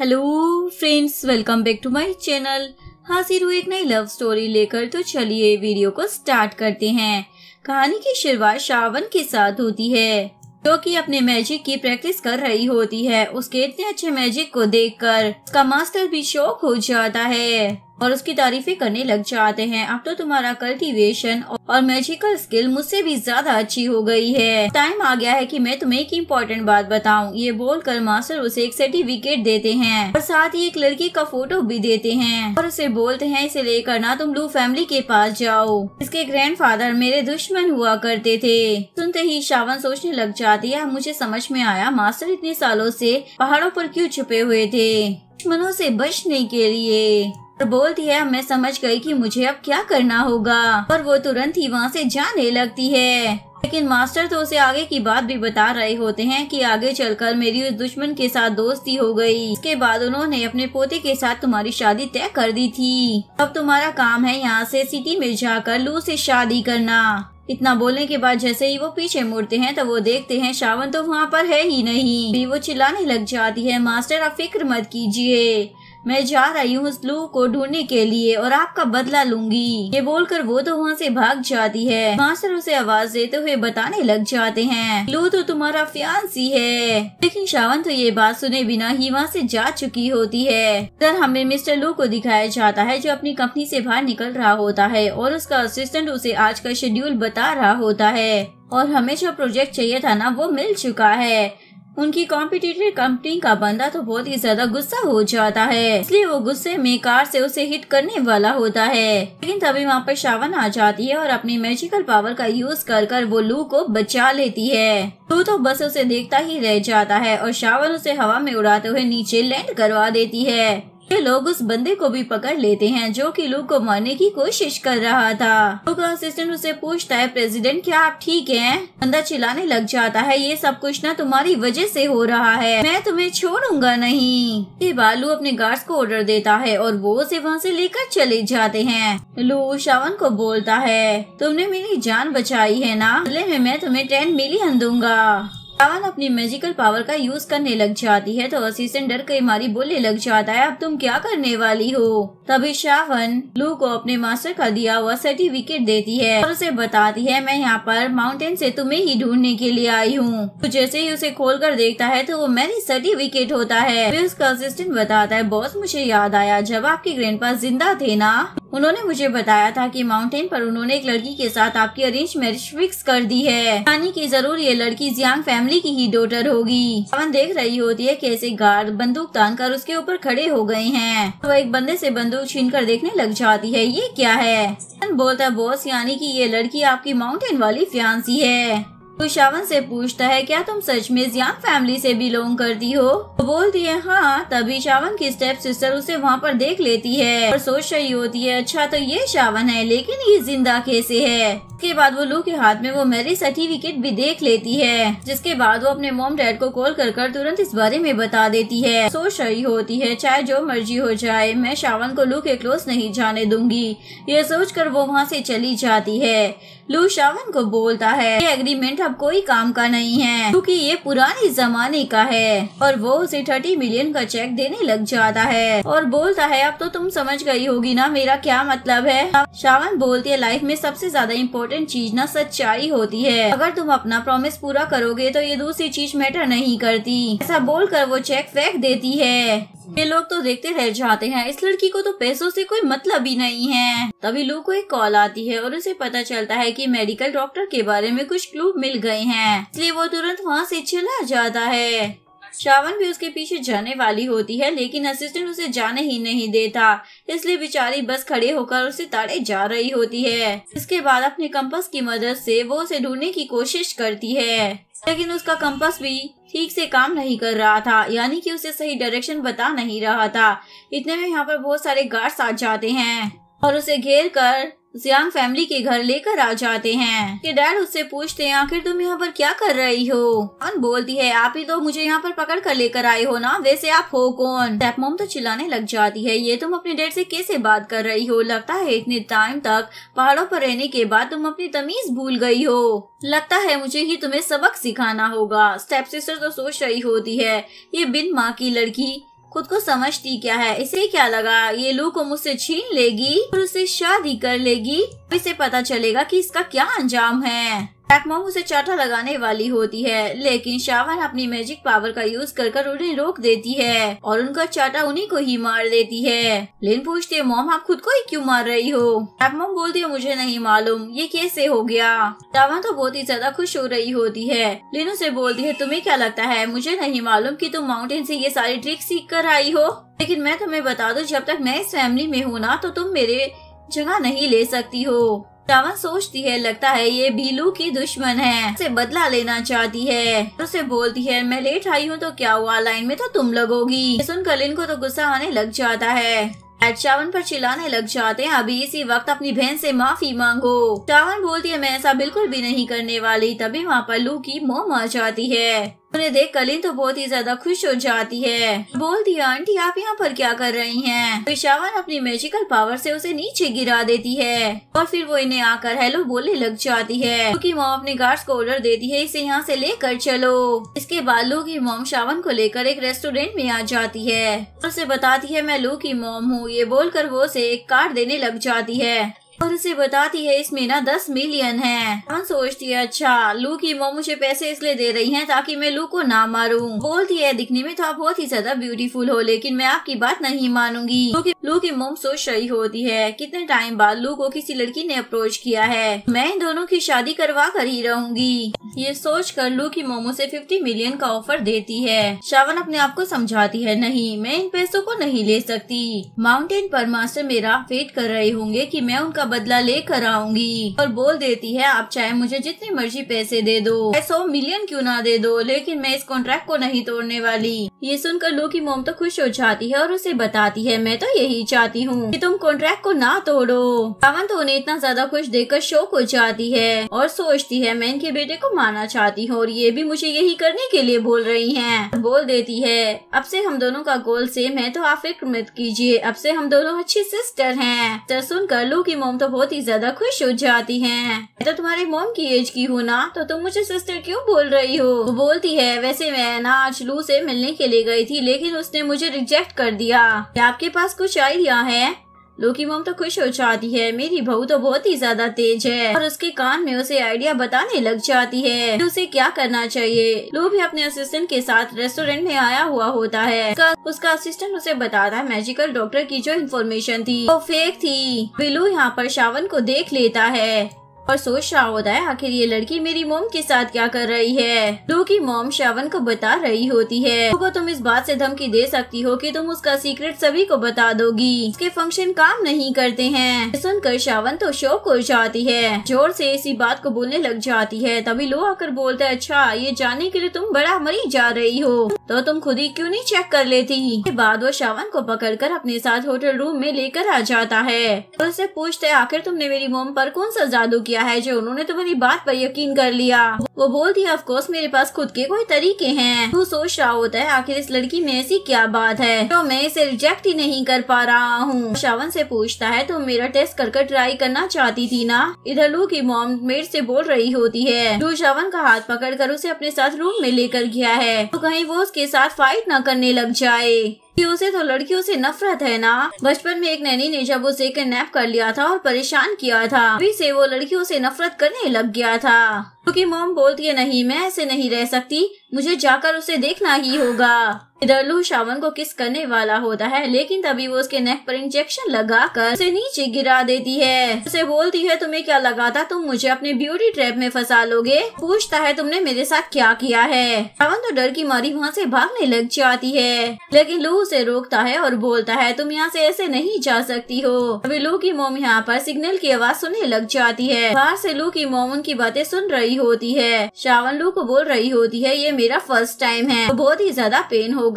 Hello friends, welcome back to my channel. हाजिर हूँ एक नई लव स्टोरी लेकर। तो चलिए वीडियो को स्टार्ट करते हैं। कहानी की शुरुआत श्रावण के साथ होती है, जो कि अपने मैजिक की प्रैक्टिस कर रही होती है। उसके इतने अच्छे मैजिक को देखकर उसका मास्टर भी शॉक हो जाता है और उसकी तारीफें करने लग जाते हैं। अब तो तुम्हारा कल्टीवेशन और मैजिकल स्किल मुझसे भी ज्यादा अच्छी हो गई है। टाइम आ गया है कि मैं तुम्हें एक इम्पोर्टेंट बात बताऊं। ये बोलकर मास्टर उसे एक सर्टिफिकेट देते हैं और साथ ही एक लड़की का फोटो भी देते हैं और उसे बोलते हैं इसे लेकर ना तुम लू फैमिली के पास जाओ। इसके ग्रैंडफादर मेरे दुश्मन हुआ करते थे। सुनते ही श्रावण सोचने लग जाती है, मुझे समझ में आया मास्टर इतने सालों से पहाड़ों पर क्यों छुपे हुए थे, दुश्मनों से बचने के लिए। और बोलती है मैं समझ गई कि मुझे अब क्या करना होगा और वो तुरंत ही वहाँ से जाने लगती है। लेकिन मास्टर तो उसे आगे की बात भी बता रहे होते हैं कि आगे चलकर मेरी उस दुश्मन के साथ दोस्ती हो गई। इसके बाद उन्होंने अपने पोते के साथ तुम्हारी शादी तय कर दी थी। अब तुम्हारा काम है यहाँ से सिटी में जाकर लू से शादी करना। इतना बोलने के बाद जैसे ही वो पीछे मुड़ते हैं तो वो देखते हैं श्रावण तो वहाँ पर है ही नहीं। भी वो चिल्लाने लग जाती है, मास्टर आप फिक्र मत कीजिए, मैं जा रही हूँ उस लू को ढूंढने के लिए और आपका बदला लूंगी। ये बोलकर वो तो वहाँ से भाग जाती है। मास्टर उसे आवाज देते हुए बताने लग जाते हैं लू तो तुम्हारा फियांसी है। लेकिन श्रावण तो ये बात सुने बिना ही वहाँ से जा चुकी होती है। इधर हमें मिस्टर लू को दिखाया जाता है जो अपनी कंपनी से बाहर निकल रहा होता है और उसका असिस्टेंट उसे आज का शेड्यूल बता रहा होता है और हमें जो प्रोजेक्ट चाहिए था ना वो मिल चुका है। उनकी कॉम्पिटिटिव कंपनी का बंदा तो बहुत ही ज्यादा गुस्सा हो जाता है, इसलिए वो गुस्से में कार से उसे हिट करने वाला होता है। लेकिन तभी वहाँ पर श्रावण आ जाती है और अपनी मैजिकल पावर का यूज कर वो लू को बचा लेती है। लू तो बस उसे देखता ही रह जाता है और श्रावण उसे हवा में उड़ाते हुए नीचे लैंड करवा देती है। ये लोग उस बंदे को भी पकड़ लेते हैं जो कि लू को मारने की कोशिश कर रहा था। लू का असिस्टेंट उसे पूछता है प्रेसिडेंट क्या आप ठीक हैं? बंदा चिल्लाने लग जाता है ये सब कुछ ना तुम्हारी वजह से हो रहा है, मैं तुम्हें छोड़ूंगा नहीं। ये बालू अपने गार्ड्स को ऑर्डर देता है और वो उसे वहाँ से लेकर चले जाते हैं। लू श्रावण को बोलता है तुमने मेरी जान बचाई है ना, बदले में मैं तुम्हें 10 मिलियन दूंगा। श्रावण अपनी मैजिकल पावर का यूज करने लग जाती है तो असिस्टेंट डर के मारी बोलने लग जाता है अब तुम क्या करने वाली हो। तभी श्रावण लू को अपने मास्टर का दिया हुआ सर्टिफिकेट देती है और उसे बताती है मैं यहाँ पर माउंटेन से तुम्हें ही ढूंढने के लिए आई हूँ। तो जैसे ही उसे खोलकर देखता है तो वो मैरिज सर्टिफिकेट होता है। फिर उसका असिस्टेंट बताता है बॉस मुझे याद आया जब आपके ग्रैंडपा जिंदा थे ना, उन्होंने मुझे बताया था कि माउंटेन पर उन्होंने एक लड़की के साथ आपकी अरेंज मैरिज फिक्स कर दी है, यानी कि जरूर ये लड़की जियांग फैमिली की ही डॉटर होगी। श्रावण देख रही होती है कैसे गार्ड बंदूक तानकर उसके ऊपर खड़े हो गए हैं। वो एक बंदे से बंदूक छीनकर देखने लग जाती है ये क्या है। बोलता है बॉस यानी कि ये लड़की आपकी माउंटेन वाली फियांसी है। तो श्रावण से पूछता है क्या तुम सच में जियांग फैमिली से बिलोंग करती हो? तो बोलती है हाँ। तभी श्रावण की स्टेप सिस्टर उसे वहाँ पर देख लेती है और सोच रही होती है अच्छा तो ये श्रावण है लेकिन ये जिंदा कैसे है। इसके बाद वो लू के हाथ में वो मैरिज सर्टिफिकेट भी देख लेती है, जिसके बाद वो अपने मॉम डैड को कॉल कर तुरंत इस बारे में बता देती है। सोच रही होती है चाहे जो मर्जी हो जाए मैं श्रावण को लू के क्लोज नहीं जाने दूंगी। ये सोचकर वो वहाँ से चली जाती है। लू श्रावण को बोलता है ये एग्रीमेंट अब कोई काम का नहीं है क्योंकि ये पुराने जमाने का है और वो उसे 30 मिलियन का चेक देने लग जाता है और बोलता है अब तो तुम समझ गई होगी ना मेरा क्या मतलब है। श्रावण बोलती है लाइफ में सबसे ज्यादा इम्पोर्टेंट चीज ना सच्चाई होती है, अगर तुम अपना प्रॉमिस पूरा करोगे तो ये दूसरी चीज मैटर नहीं करती। ऐसा बोलकर वो चेक फेंक देती है। ये लोग तो देखते रह जाते हैं, इस लड़की को तो पैसों से कोई मतलब ही नहीं है। तभी लू को एक कॉल आती है और उसे पता चलता है कि मेडिकल डॉक्टर के बारे में कुछ क्लू मिल गए हैं, इसलिए वो तुरंत वहाँ से चला जाता है। श्रावण भी उसके पीछे जाने वाली होती है लेकिन असिस्टेंट उसे जाने ही नहीं देता, इसलिए बेचारी बस खड़े होकर उसे ताड़े जा रही होती है। इसके बाद अपने कंपास की मदद से वो उसे ढूंढने की कोशिश करती है लेकिन उसका कंपास भी ठीक से काम नहीं कर रहा था, यानी कि उसे सही डायरेक्शन बता नहीं रहा था। इतने में यहाँ पर बहुत सारे गार्ड्स आ जाते हैं और उसे घेर कर जियांग फैमिली के घर लेकर आ जाते हैं। कि डैड उससे पूछते हैं आखिर तुम यहाँ पर क्या कर रही हो? कौन बोलती है आप ही तो मुझे यहाँ पर पकड़ कर लेकर आए हो ना, वैसे आप हो कौन? स्टेप मॉम तो चिल्लाने लग जाती है ये तुम अपने डैड से कैसे बात कर रही हो, लगता है इतने टाइम तक पहाड़ों पर रहने के बाद तुम अपनी तमीज भूल गई हो, लगता है मुझे ही तुम्हें सबक सिखाना होगा। स्टेप सिस्टर तो सोच रही होती है ये बिन माँ की लड़की खुद को समझती क्या है, इसे क्या लगा ये लू को मुझसे छीन लेगी और उससे शादी कर लेगी, इसे पता चलेगा कि इसका क्या अंजाम है। ब्लैक मॉम उसे चाटा लगाने वाली होती है, लेकिन शावन अपनी मैजिक पावर का यूज कर उन्हें रोक देती है और उनका चाटा उन्हीं को ही मार देती है। लिन पूछती है, मॉम आप खुद को ही क्यों मार रही हो? ब्लैक मॉम बोलती है, मुझे नहीं मालूम ये कैसे हो गया। शावन तो बहुत ही ज्यादा खुश हो रही होती है। लिन उसे बोलती है, तुम्हें क्या लगता है मुझे नहीं मालूम कि तुम माउंटेन से ये सारी ट्रिक सीख कर आई हो, लेकिन मैं तुम्हें बता दूं जब तक मैं इस फैमिली में हूँ ना तो तुम मेरे जगह नहीं ले सकती हो। शावन सोचती है, लगता है ये भी लू की दुश्मन है, उसे बदला लेना चाहती है। उसे बोलती है, मैं लेट आई हूँ तो क्या हुआ, लाइन में तो तुम लगोगी। सुनकर लिन को तो गुस्सा आने लग जाता है। शावन पर चिल्लाने लग जाते हैं, अभी इसी वक्त अपनी बहन से माफी मांगो। शावन बोलती है, मैं ऐसा बिल्कुल भी नहीं करने वाली। तभी वहाँ पर लू की मॉम आ जाती है। उन्हें देख लिन तो बहुत ही ज्यादा खुश हो जाती है। बोलती है, आंटी आप यहाँ पर क्या कर रही हैं? फिर शावन अपनी मैजिकल पावर से उसे नीचे गिरा देती है और फिर वो इन्हें आकर हेलो बोलने लग जाती है। लू की मॉम अपने गार्ड्स को ऑर्डर देती है, इसे यहाँ से लेकर चलो। इसके बाद लू की मॉम शावन को लेकर एक रेस्टोरेंट में आ जाती है और उसे बताती है, मैं लू की मॉम हूँ। ये बोलकर वो उसे एक कार्ड देने लग जाती है और उसे बताती है, इसमें ना 10 मिलियन है। शावन सोचती है, अच्छा लू की मॉम मुझे पैसे इसलिए दे रही हैं ताकि मैं लू को ना मारूं। बोलती है, दिखने में तो आप बहुत ही ज्यादा ब्यूटीफुल हो, लेकिन मैं आपकी बात नहीं मानूंगी। लू की मॉम सोच रही होती है, कितने टाइम बाद लू को किसी लड़की ने अप्रोच किया है, मैं इन दोनों की शादी करवा कर ही रहूंगी। ये सोच कर लू की मॉम उसे 50 मिलियन का ऑफर देती है। शावन अपने आप को समझाती है, नहीं मैं इन पैसों को नहीं ले सकती। माउंटेन पर मास्टर मेरा वेट कर रहे होंगे कि मैं उनका बदला लेकर आऊंगी। और बोल देती है, आप चाहे मुझे जितने मर्जी पैसे दे दो, 100 मिलियन क्यों ना दे दो, लेकिन मैं इस कॉन्ट्रैक्ट को नहीं तोड़ने वाली। ये सुनकर लू की मॉम तो खुश हो जाती है और उसे बताती है, मैं तो यही चाहती हूँ कि तुम कॉन्ट्रैक्ट को ना तोड़ो। शावन तो उन्हें इतना ज्यादा खुश देखकर शौक हो जाती है और सोचती है, मैं इनके बेटे को मारना चाहती हूँ और ये भी मुझे यही करने के लिए बोल रही हैं। बोल देती है, अब से हम दोनों का गोल सेम है तो आप फिक्र मत कीजिए, अब से हम दोनों अच्छी सिस्टर हैं। तो सुनकर लू की मॉम तो बहुत ही ज्यादा खुश हो जाती हैं। मैं तो तुम्हारी मॉम की एज की हूँ ना, तो तुम मुझे सिस्टर क्यों बोल रही हो? वो बोलती है, वैसे मैं ना आज लू से मिलने के लिए गई थी, लेकिन उसने मुझे रिजेक्ट कर दिया। क्या आपके पास कुछ आइडिया है? लू की मॉम तो खुश हो जाती है, मेरी बहू तो बहुत ही ज्यादा तेज है, और उसके कान में उसे आइडिया बताने लग जाती है कि उसे क्या करना चाहिए। लू भी अपने असिस्टेंट के साथ रेस्टोरेंट में आया हुआ होता है। उसका असिस्टेंट उसे बताता है, मैजिकल डॉक्टर की जो इन्फॉर्मेशन थी वो फेक थी। लू यहाँ पर शावन को देख लेता है और सोच रहा होता है, आखिर ये लड़की मेरी मॉम के साथ क्या कर रही है। लू की मॉम शावन को बता रही होती है, लू को तुम इस बात से धमकी दे सकती हो कि तुम उसका सीक्रेट सभी को बता दोगी, उसके फंक्शन काम नहीं करते हैं। सुनकर शावन तो शौक हो जाती है, जोर से इसी बात को बोलने लग जाती है। तभी लू आकर बोलता है, अच्छा ये जानने के लिए तुम बड़ा मरी जा रही हो तो तुम खुद ही क्यों नहीं चेक कर लेती। के बाद वो शावन को पकड़कर अपने साथ होटल रूम में लेकर आ जाता है और उससे पूछता है, आखिर तुमने मेरी मॉम पर कौन सा जादू किया है जो उन्होंने तुम्हारी बात पर यकीन कर लिया। वो बोलती है, ऑफ कोर्स मेरे पास खुद के कोई तरीके हैं। वो सोच रहा होता है, आखिर इस लड़की में ऐसी क्या बात है तो मैं इसे रिजेक्ट ही नहीं कर पा रहा हूँ। शावन से पूछता है, तुम मेरा टेस्ट कर ट्राई करना चाहती थी ना? इधर लू की मॉम मेड से बोल रही होती है। लू शावन का हाथ पकड़कर उसे अपने साथ रूम में लेकर गया है तो कहीं वो उसके साथ फाइट न करने लग जाए। उसे तो लड़कियों से नफरत है ना। बचपन में एक नैनी ने जब उसे किडनैप कर लिया था और परेशान किया था, तभी से वो लड़कियों से नफरत करने लग गया था। क्योंकि मॉम बोलती है, नहीं मैं ऐसे नहीं रह सकती, मुझे जाकर उसे देखना ही होगा। इधर लू शावन को किस करने वाला होता है, लेकिन तभी वो उसके नेक पर इंजेक्शन लगाकर उसे नीचे गिरा देती है। उसे बोलती है, तुम्हें क्या लगा था तुम मुझे अपने ब्यूटी ट्रैप में फंसा लोगे? पूछता है, तुमने मेरे साथ क्या किया है? शावन तो डर की मारी वहाँ से भागने लग जाती है, लेकिन लू उसे रोकता है और बोलता है, तुम यहाँ से ऐसे नहीं जा सकती हो। अभी लू की मॉम यहाँ पर सिग्नल की आवाज सुनने लग जाती है। बाहर से लू की मॉम उनकी बातें सुन रही होती है। शावन लू को बोल रही होती है, ये मेरा फर्स्ट टाइम है, तो बहुत ही ज्यादा पेन होगा।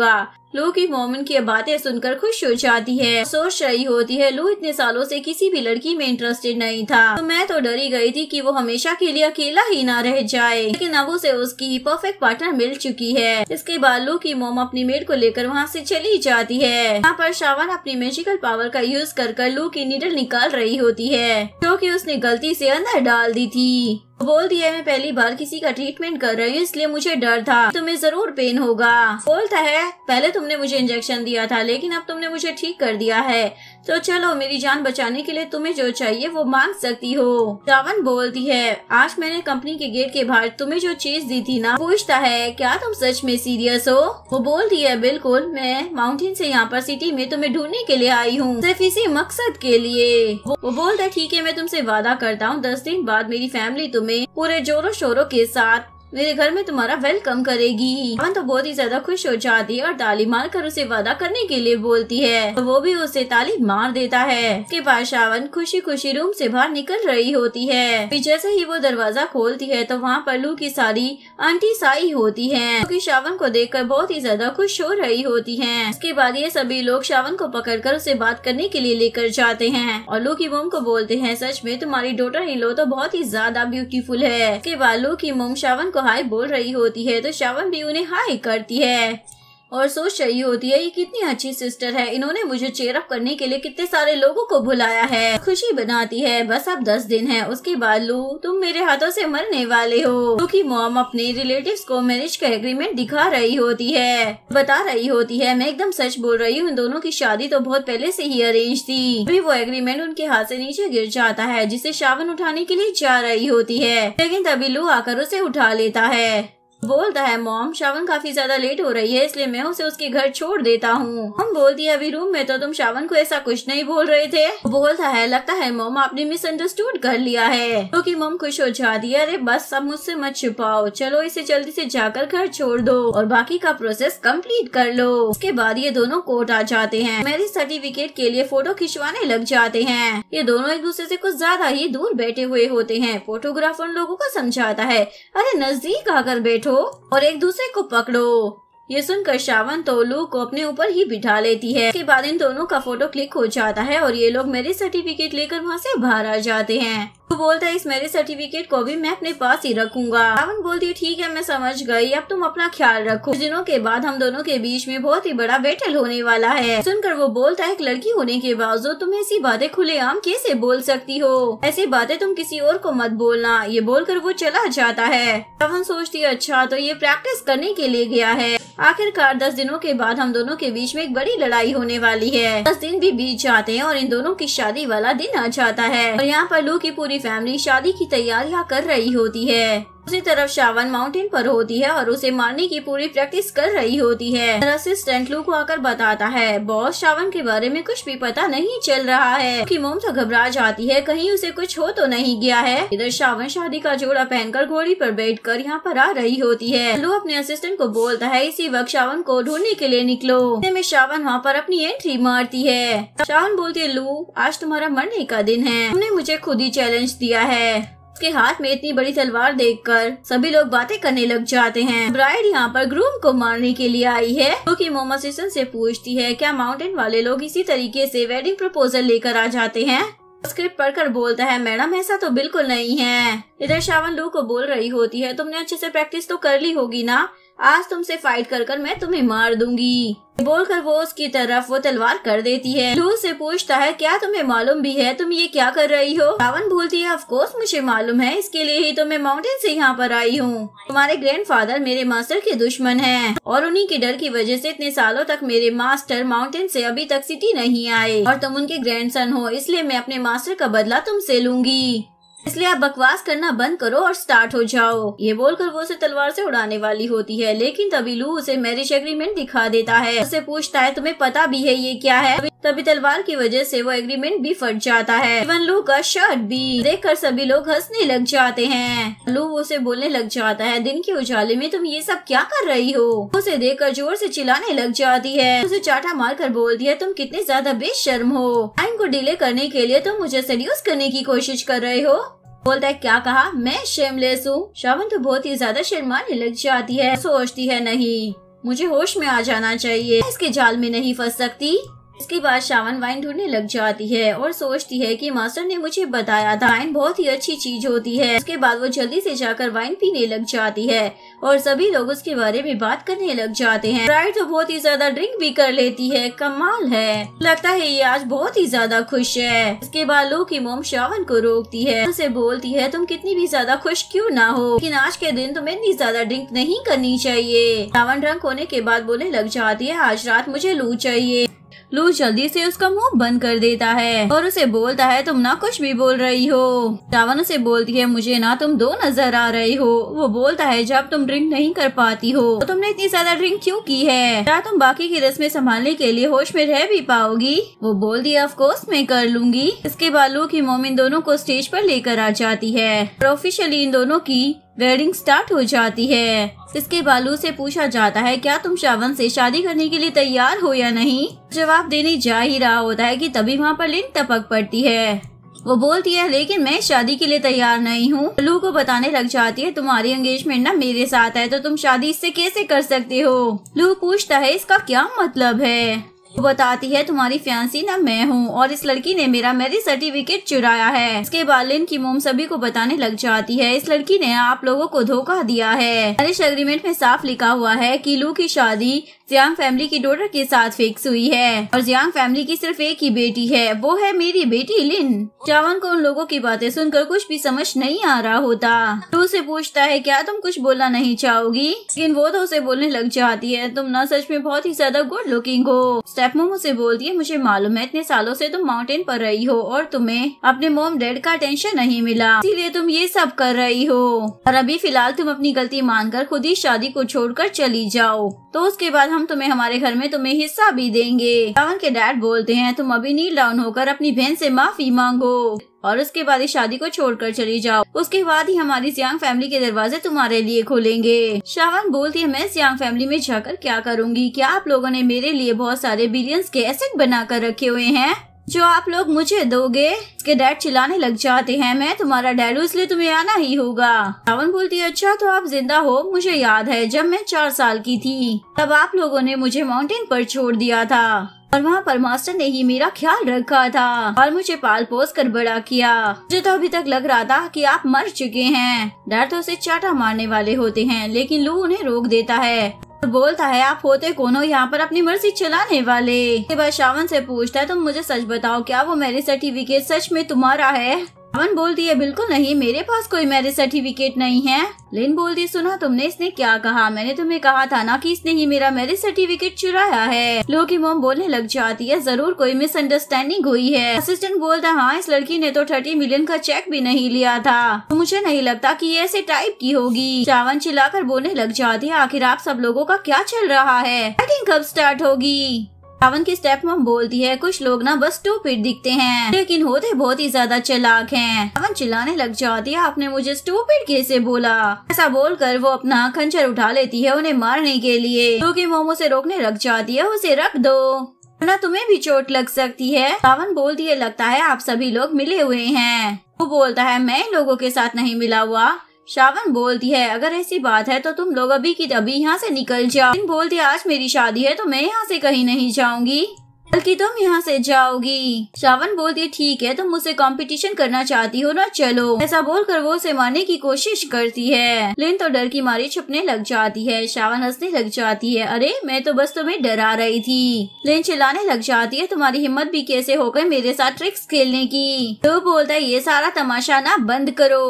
लू की मॉम की बातें सुनकर खुश हो जाती है। सोच रही होती है, लू इतने सालों से किसी भी लड़की में इंटरेस्टेड नहीं था, तो मैं तो डरी गई थी कि वो हमेशा के लिए अकेला ही ना रह जाए, लेकिन अब उसे उसकी परफेक्ट पार्टनर मिल चुकी है। इसके बाद लू की मॉम अपनी मेड को लेकर वहाँ से चली जाती है। यहाँ पर शावन अपनी मैजिकल पावर का यूज कर लू की नीडल निकाल रही होती है, जो कि उसने गलती से अंदर डाल दी थी। बोलती है, मैं पहली बार किसी का ट्रीटमेंट कर रही हूँ, इसलिए मुझे डर था तुम्हें जरूर पेन होगा। बोलता है, पहले तुम तुमने मुझे इंजेक्शन दिया था, लेकिन अब तुमने मुझे ठीक कर दिया है, तो चलो मेरी जान बचाने के लिए तुम्हें जो चाहिए वो मांग सकती हो। श्रावण बोलती है, आज मैंने कंपनी के गेट के बाहर तुम्हें जो चीज दी थी ना, पूछता है क्या तुम सच में सीरियस हो? वो बोलती है, बिल्कुल, मैं माउंटेन से यहाँ पर सिटी में तुम्हें ढूंढने के लिए आई हूँ, सिर्फ इसी मकसद के लिए। वो बोलता है, ठीक है, मैं तुमसे वादा करता हूँ 10 दिन बाद मेरी फैमिली तुम्हें पूरे जोरों शोरों के साथ मेरे घर में तुम्हारा वेलकम करेगी। श्रावण तो बहुत ही ज्यादा खुश हो जाती है और ताली मार कर उसे वादा करने के लिए बोलती है, तो वो भी उसे ताली मार देता है। उसके बाद श्रावण खुशी खुशी रूम से बाहर निकल रही होती है। फिर जैसे ही वो दरवाजा खोलती है तो वहाँ पर लू की सारी आंटी साई होती है, क्योंकि श्रावण को देखकर बहुत ही ज्यादा खुश हो रही होती है। उसके बाद ये सभी लोग श्रावण को पकड़कर उसे बात करने के लिए लेकर जाते हैं और लू की मोम को बोलते हैं, सच में तुम्हारी डॉटर इन लो तो बहुत ही ज्यादा ब्यूटीफुल है। उसके बाद लू की मोम श्रावण को हाय बोल रही होती है, तो श्रावण भी उन्हें हाय करती है और सोच रही होती है, ये कितनी अच्छी सिस्टर है, इन्होंने मुझे चेयर अप करने के लिए कितने सारे लोगों को बुलाया है। खुशी बनाती है, बस अब 10 दिन है, उसके बाद लू तुम मेरे हाथों से मरने वाले हो। लू की मॉम अपने रिलेटिव्स को मैरिज का एग्रीमेंट दिखा रही होती है, बता रही होती है, मैं एकदम सच बोल रही हूँ, इन दोनों की शादी तो बहुत पहले से ही अरेंज थी। अभी वो एग्रीमेंट उनके हाथ से नीचे गिर जाता है, जिसे श्रावण उठाने के लिए जा रही होती है, लेकिन तभी लू आकर उसे उठा लेता है। बोलता है, मॉम श्रावण काफी ज्यादा लेट हो रही है, इसलिए मैं उसे उसके घर छोड़ देता हूँ। हम बोलती है, अभी रूम में तो तुम श्रावण को ऐसा कुछ नहीं बोल रहे थे। बोलता है, लगता है मॉम आपने मिसअंडरस्टूड कर लिया है। क्योंकि मॉम खुश हो जाती है, अरे बस अब मुझसे मत छुपाओ, चलो इसे जल्दी से जाकर घर छोड़ दो और बाकी का प्रोसेस कंप्लीट कर लो। उसके बाद ये दोनों कोर्ट आ जाते हैं, मैरिज सर्टिफिकेट के लिए फोटो खिंचवाने लग जाते हैं। ये दोनों एक दूसरे से कुछ ज्यादा ही दूर बैठे हुए होते हैं। फोटोग्राफर लोगों को समझाता है, अरे नजदीक आकर बैठो और एक दूसरे को पकड़ो। ये सुनकर श्रावण तो लू को अपने ऊपर ही बिठा लेती है। इसके बाद इन दोनों का फोटो क्लिक हो जाता है और ये लोग मैरिज सर्टिफिकेट लेकर वहाँ से बाहर आ जाते हैं। तो बोलता है, इस मैरिज सर्टिफिकेट को भी मैं अपने पास ही रखूंगा। श्रावण बोलती है, ठीक है मैं समझ गई, अब तुम अपना ख्याल रखो। कुछ दिनों के बाद हम दोनों के बीच में बहुत ही बड़ा बैटल होने वाला है। सुनकर वो बोलता है, एक लड़की होने के बावजूद तुम ऐसी बातें खुलेआम कैसे बोल सकती हो? ऐसी बातें तुम किसी और को मत बोलना। ये बोलकर वो चला जाता है। श्रावण सोचती है, अच्छा तो ये प्रैक्टिस करने के लिए गया है। आखिरकार 10 दिनों के बाद हम दोनों के बीच में एक बड़ी लड़ाई होने वाली है। 10 दिन भी बीत जाते हैं और इन दोनों की शादी वाला दिन आ जाता है और यहाँ पर लू की पूरी फैमिली शादी की तैयारियां कर रही होती है। दूसरी तरफ श्रावण माउंटेन पर होती है और उसे मारने की पूरी प्रैक्टिस कर रही होती है। असिस्टेंट लू को आकर बताता है, बॉस श्रावण के बारे में कुछ भी पता नहीं चल रहा है। कि मोम तो घबरा जाती है, कहीं उसे कुछ हो तो नहीं गया है। इधर श्रावण शादी का जोड़ा पहनकर घोड़ी पर बैठकर यहाँ पर आ रही होती है। लू अपने असिस्टेंट को बोलता है, इसी वक्त श्रावण को ढूंढने के लिए निकलो। में श्रावण वहाँ पर अपनी एंट्री मारती है। श्रावण बोलती है, लू आज तुम्हारा मरने का दिन है, तुमने मुझे खुद ही चैलेंज दिया है। उसके हाथ में इतनी बड़ी तलवार देखकर सभी लोग बातें करने लग जाते हैं। ब्राइड यहाँ पर ग्रूम को मारने के लिए आई है, क्योंकि मोम असिस्टेंट से पूछती है, क्या माउंटेन वाले लोग इसी तरीके से वेडिंग प्रपोजल लेकर आ जाते हैं? स्क्रिप्ट पढ़कर बोलता है, मैडम ऐसा तो बिल्कुल नहीं है। इधर श्रावण लू को बोल रही होती है, तुमने अच्छे से प्रैक्टिस तो कर ली होगी ना, आज तुमसे फाइट कर मैं तुम्हें मार दूंगी। बोलकर वो उसकी तरफ वो तलवार कर देती है। लू से पूछता है, क्या तुम्हें मालूम भी है तुम ये क्या कर रही हो? श्रावण बोलती है, ऑफ कोर्स मुझे मालूम है, इसके लिए ही तो मैं माउंटेन से यहाँ पर आई हूँ। तुम्हारे ग्रैंडफादर मेरे मास्टर के दुश्मन हैं और उन्हीं के डर की वजह से इतने सालों तक मेरे मास्टर माउंटेन से अभी तक सिटी नहीं आए और तुम उनके ग्रैंडसन हो, इसलिए मैं अपने मास्टर का बदला तुमसे लूंगी। इसलिए आप बकवास करना बंद करो और स्टार्ट हो जाओ। ये बोलकर वो उसे तलवार से उड़ाने वाली होती है, लेकिन तभी लू उसे मैरिज एग्रीमेंट दिखा देता है। उसे पूछता है, तुम्हें पता भी है ये क्या है? तभी तलवार की वजह से वो एग्रीमेंट भी फट जाता है, इवन लू का शर्ट भी। देखकर सभी लोग हंसने लग जाते हैं। लू उसे बोलने लग जाता है, दिन के उजाले में तुम ये सब क्या कर रही हो? उसे देखकर जोर से चिल्लाने लग जाती है। उसे चाटा मारकर बोलती है, तुम कितने ज्यादा बेशर्म हो, टाइम को डिले करने के लिए तुम मुझे सेड्यूस करने की कोशिश कर रहे हो। बोलता है, क्या कहा? मैं शेमलेस हूँ? श्रावण तो बहुत ही ज्यादा शर्माने लग जाती है। सोचती है, नहीं मुझे होश में आ जाना चाहिए, इसके जाल में नहीं फंस सकती। इसके बाद शावन वाइन ढूंढने लग जाती है और सोचती है कि मास्टर ने मुझे बताया था वाइन बहुत ही अच्छी चीज होती है। उसके बाद वो जल्दी से जाकर वाइन पीने लग जाती है और सभी लोग उसके बारे में बात करने लग जाते हैं। ब्राइड तो बहुत ही ज्यादा ड्रिंक भी कर लेती है, कमाल है, लगता है ये आज बहुत ही ज्यादा खुश है। इसके बाद लू की मोम शावन को रोकती है, उसे बोलती है तुम कितनी भी ज्यादा खुश क्यों ना हो, लेकिन आज के दिन तुम्हें इतनी ज्यादा ड्रिंक नहीं करनी चाहिए। शावन ड्रंक होने के बाद बोलने लग जाती है आज रात मुझे लू चाहिए। लू जल्दी से उसका मुंह बंद कर देता है और उसे बोलता है तुम ना कुछ भी बोल रही हो। शावन उसे बोलती है मुझे ना तुम दो नजर आ रही हो। वो बोलता है जब तुम ड्रिंक नहीं कर पाती हो तो तुमने इतनी ज्यादा ड्रिंक क्यों की है, क्या तुम बाकी की रस्में संभालने के लिए होश में रह भी पाओगी। वो बोलती है ऑफ कोर्स मैं कर लूंगी। इसके बाद लू की मॉम इन दोनों को स्टेज पर लेकर आ जाती है और ऑफिशियली इन दोनों की वेडिंग स्टार्ट हो जाती है। इसके बालू से पूछा जाता है क्या तुम शावन से शादी करने के लिए तैयार हो या नहीं। जवाब देने जा ही रहा होता है कि तभी वहाँ पर लिन टपक पड़ती है। वो बोलती है लेकिन मैं शादी के लिए तैयार नहीं हूँ। लू को बताने लग जाती है तुम्हारी एंगेजमेंट ना मेरे साथ है तो तुम शादी इससे कैसे कर सकते हो। लू पूछता है इसका क्या मतलब है। वो बताती है तुम्हारी फियांसी ना मैं हूँ और इस लड़की ने मेरा मैरिज सर्टिफिकेट चुराया है। इसके बाद लिन की मोम सभी को बताने लग जाती है इस लड़की ने आप लोगों को धोखा दिया है। मैरिज एग्रीमेंट में साफ लिखा हुआ है कि लू की शादी जियांग फैमिली की डॉटर के साथ फिक्स हुई है और जियांग फैमिली की सिर्फ एक ही बेटी है, वो है मेरी बेटी लिन। शावन को उन लोगों की बातें सुनकर कुछ भी समझ नहीं आ रहा होता। लू से पूछता है क्या तुम कुछ बोलना नहीं चाहोगी, लेकिन वो तो उसे बोलने लग जाती है तुम ना सच में बहुत ही ज्यादा गुड लुकिंग हो। स्टेप मोम उसे बोलती है मुझे मालूम है इतने सालों से तुम माउंटेन पर रही हो और तुम्हें अपने मॉम डैड का टेंशन नहीं मिला, इसीलिए तुम ये सब कर रही हो और अभी फिलहाल तुम अपनी गलती मानकर खुद ही शादी को छोड़कर चली जाओ, तो उसके बाद हम तुम्हें हमारे घर में तुम्हें हिस्सा भी देंगे। शावन के डैड बोलते हैं तुम अभी नील डाउन होकर अपनी बहन से माफी मांगो और उसके बाद इस शादी को छोड़कर चली जाओ, उसके बाद ही हमारी जियांग फैमिली के दरवाजे तुम्हारे लिए खोलेंगे। शावन बोलती है मैं जियांग फैमिली में जाकर क्या करूंगी, क्या आप लोगों ने मेरे लिए बहुत सारे बिलियंस के एसेट बना कर रखे हुए हैं जो आप लोग मुझे दोगे। इसके डैड चिल्लाने लग जाते हैं मैं तुम्हारा डैड हूँ इसलिए तुम्हें आना ही होगा। शावन बोलती है अच्छा तो आप जिंदा हो, मुझे याद है जब मैं 4 साल की थी तब आप लोगों ने मुझे माउंटेन पर छोड़ दिया था और वहाँ पर मास्टर ने ही मेरा ख्याल रखा था और मुझे पाल पोस कर बड़ा किया। मुझे तो अभी तक लग रहा था कि आप मर चुके हैं। डैड तो उसे चाटा मारने वाले होते हैं लेकिन लू उन्हें रोक देता है और बोलता है आप होते कौन हो यहाँ पर अपनी मर्जी चलाने वाले। इसके बाद शावन से पूछता है तुम मुझे सच बताओ क्या वो मैरिज सर्टिफिकेट सच में तुम्हारा है। शावन बोलती है बिल्कुल नहीं, मेरे पास कोई मैरिज सर्टिफिकेट नहीं है। लिन बोलती सुना तुमने इसने क्या कहा, मैंने तुम्हें कहा था ना कि इसने ही मेरा मैरिज सर्टिफिकेट चुराया है। लू की मोम बोलने लग जाती है जरूर कोई मिसअंडरस्टैंडिंग हुई है। असिस्टेंट बोलता है हाँ इस लड़की ने तो 30 मिलियन का चेक भी नहीं लिया था, तो मुझे नहीं लगता कि ये ऐसे टाइप की होगी। शावन चिल्लाकर बोलने लग जाती है आखिर आप सब लोगों का क्या चल रहा है, वेडिंग कब स्टार्ट होगी। शावन की स्टेप मॉम बोलती है कुछ लोग ना बस स्टूपिड दिखते हैं लेकिन होते बहुत ही ज्यादा चालाक हैं। शावन चिल्लाने लग जाती है आपने मुझे स्टूपिड कैसे बोला। ऐसा बोलकर वो अपना खंजर उठा लेती है उन्हें मारने के लिए, क्योंकि मोमो से रोकने लग जाती है उसे रख दो वरना तुम्हें भी चोट लग सकती है। शावन बोलती है लगता है आप सभी लोग मिले हुए हैं। वो बोलता है मैं लोगों के साथ नहीं मिला हुआ। शावन बोलती है अगर ऐसी बात है तो तुम लोग अभी की तभी यहाँ से निकल जाओ। बोलती है आज मेरी शादी है तो मैं यहाँ से कहीं नहीं जाऊंगी बल्कि तुम यहाँ से जाओगी। शावन बोलती है ठीक है तुम मुझसे कंपटीशन करना चाहती हो ना, चलो। ऐसा बोलकर वो उसे मारने की कोशिश करती है। लिन तो डर की मारी छुपने लग जाती है। शावन हंसने लग जाती है अरे मैं तो बस तुम्हें डरा रही थी। लिन चिल्लाने लग जाती है तुम्हारी हिम्मत भी कैसे हो गई मेरे साथ ट्रिक्स खेलने की। तो बोलता है ये सारा तमाशा ना बंद करो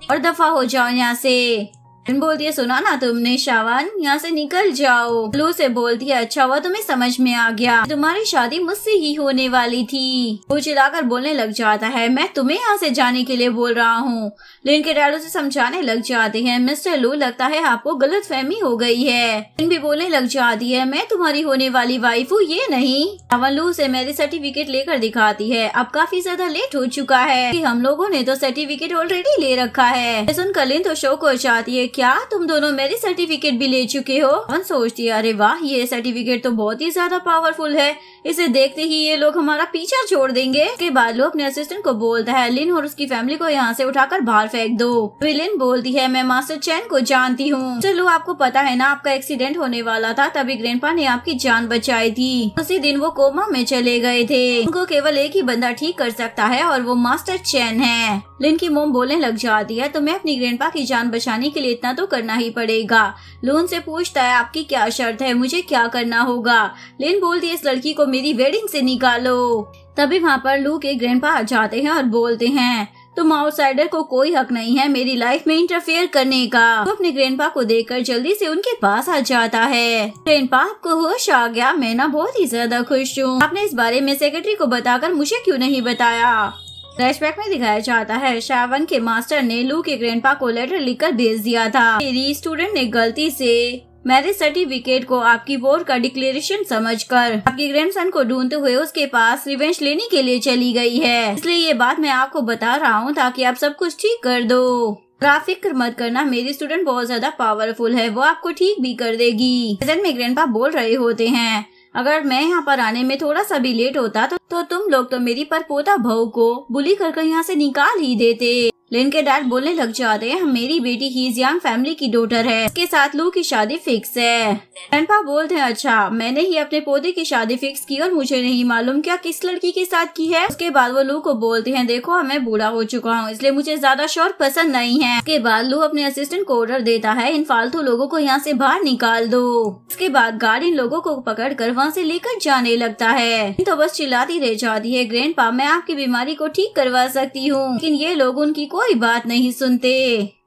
और दफा हो जाओ यहाँ से। बोलती है सुना ना तुमने शावन यहाँ से निकल जाओ। लू से बोलती है अच्छा हुआ तुम्हें समझ में आ गया, तुम्हारी शादी मुझसे ही होने वाली थी। वो चिल्लाकर बोलने लग जाता है मैं तुम्हें यहाँ से जाने के लिए बोल रहा हूँ। लिन के डैड उसे समझाने लग जाते हैं मिस्टर लू लगता है आपको गलतफहमी हो गई है। लिन भी बोलने लग जाती है मैं तुम्हारी होने वाली वाइफ हूँ ये नहीं। शावन लू से मैरिज सर्टिफिकेट लेकर दिखाती है अब काफी ज्यादा लेट हो चुका है कि हम लोगों ने तो सर्टिफिकेट ऑलरेडी ले रखा है। सुनकर लिन तो शौक हो जाती है क्या तुम दोनों मेरी सर्टिफिकेट भी ले चुके हो? शावन सोचती है अरे वाह, ये सर्टिफिकेट तो बहुत ही ज्यादा पावरफुल है, इसे देखते ही ये लोग हमारा पीछा छोड़ देंगे। इसके बाद लो अपने असिस्टेंट को बोलता है लिन और उसकी फैमिली को यहाँ से उठाकर बाहर फेंक दो। लिन बोलती है मैं मास्टर चैन को जानती हूँ। चलो आपको पता है ना आपका एक्सीडेंट होने वाला था, तभी ग्रैंडपा ने आपकी जान बचाई थी। उसी दिन वो कोमा में चले गए थे। उनको केवल एक ही बंदा ठीक कर सकता है और वो मास्टर चैन है। लिन की मोम बोलने लग जाती है तुम्हें अपनी ग्रैंडपा की जान बचाने के लिए इतना तो करना ही पड़ेगा। लून से पूछता है आपकी क्या शर्त है, मुझे क्या करना होगा? लिन बोलती है इस लड़की को मेरी वेडिंग से निकालो। तभी वहाँ पर लू के ग्रैंडपा आ जाते हैं और बोलते हैं तुम आउटसाइडर को कोई हक नहीं है मेरी लाइफ में इंटरफेयर करने का। वो अपने ग्रैंडपा को देखकर जल्दी से उनके पास आ जाता है। ग्रैंडपा आपको होश आ गया, मैं ना बहुत ही ज्यादा खुश हूँ। आपने इस बारे में सेक्रेटरी को बताकर मुझे क्यों नहीं बताया? फ्लैशबैक में दिखाया जाता है शावन के मास्टर ने लू के ग्रैंडपा को लेटर लिखकर भेज दिया था। मेरी स्टूडेंट ने गलती से मैरिज सर्टिफिकेट को आपकी वोर का डिक्लेरेशन समझकर आपके ग्रैंडसन को ढूंढते हुए उसके पास रिवेंज लेने के लिए चली गई है। इसलिए ये बात मैं आपको बता रहा हूँ ताकि आप सब कुछ ठीक कर दो। आप फिक्र मत करना, मेरी स्टूडेंट बहुत ज्यादा पावरफुल है, वो आपको ठीक भी कर देगी। प्रेजेंट में ग्रैंडपा बोल रहे होते हैं अगर मैं यहाँ पर आने में थोड़ा सा भी लेट होता तो तुम लोग तो मेरी परपोता बहू को बुली कर यहाँ से निकाल ही देते। लिन के डैड बोलने लग जाते हैं मेरी बेटी हीज यंग फैमिली की डॉटर है, इसके साथ लू की शादी फिक्स है। ग्रैंडपा बोलते हैं अच्छा मैंने ही अपने पोते की शादी फिक्स की और मुझे नहीं मालूम क्या किस लड़की के साथ की है। उसके बाद वो लू को बोलते हैं देखो मैं बूढ़ा हो चुका हूँ इसलिए मुझे ज्यादा शोर पसंद नहीं है। इसके बाद लू अपने असिस्टेंट को ऑर्डर देता है इन फालतू लोगों को यहाँ से बाहर निकाल दो। इसके बाद गार्ड इन लोगों को पकड़ कर वहाँ से लेकर जाने लगता है। तो बस चिल्लाती रह जाती है ग्रैंडपा मैं आपकी बीमारी को ठीक करवा सकती हूँ, लेकिन ये लोग उनकी कोई बात नहीं सुनते।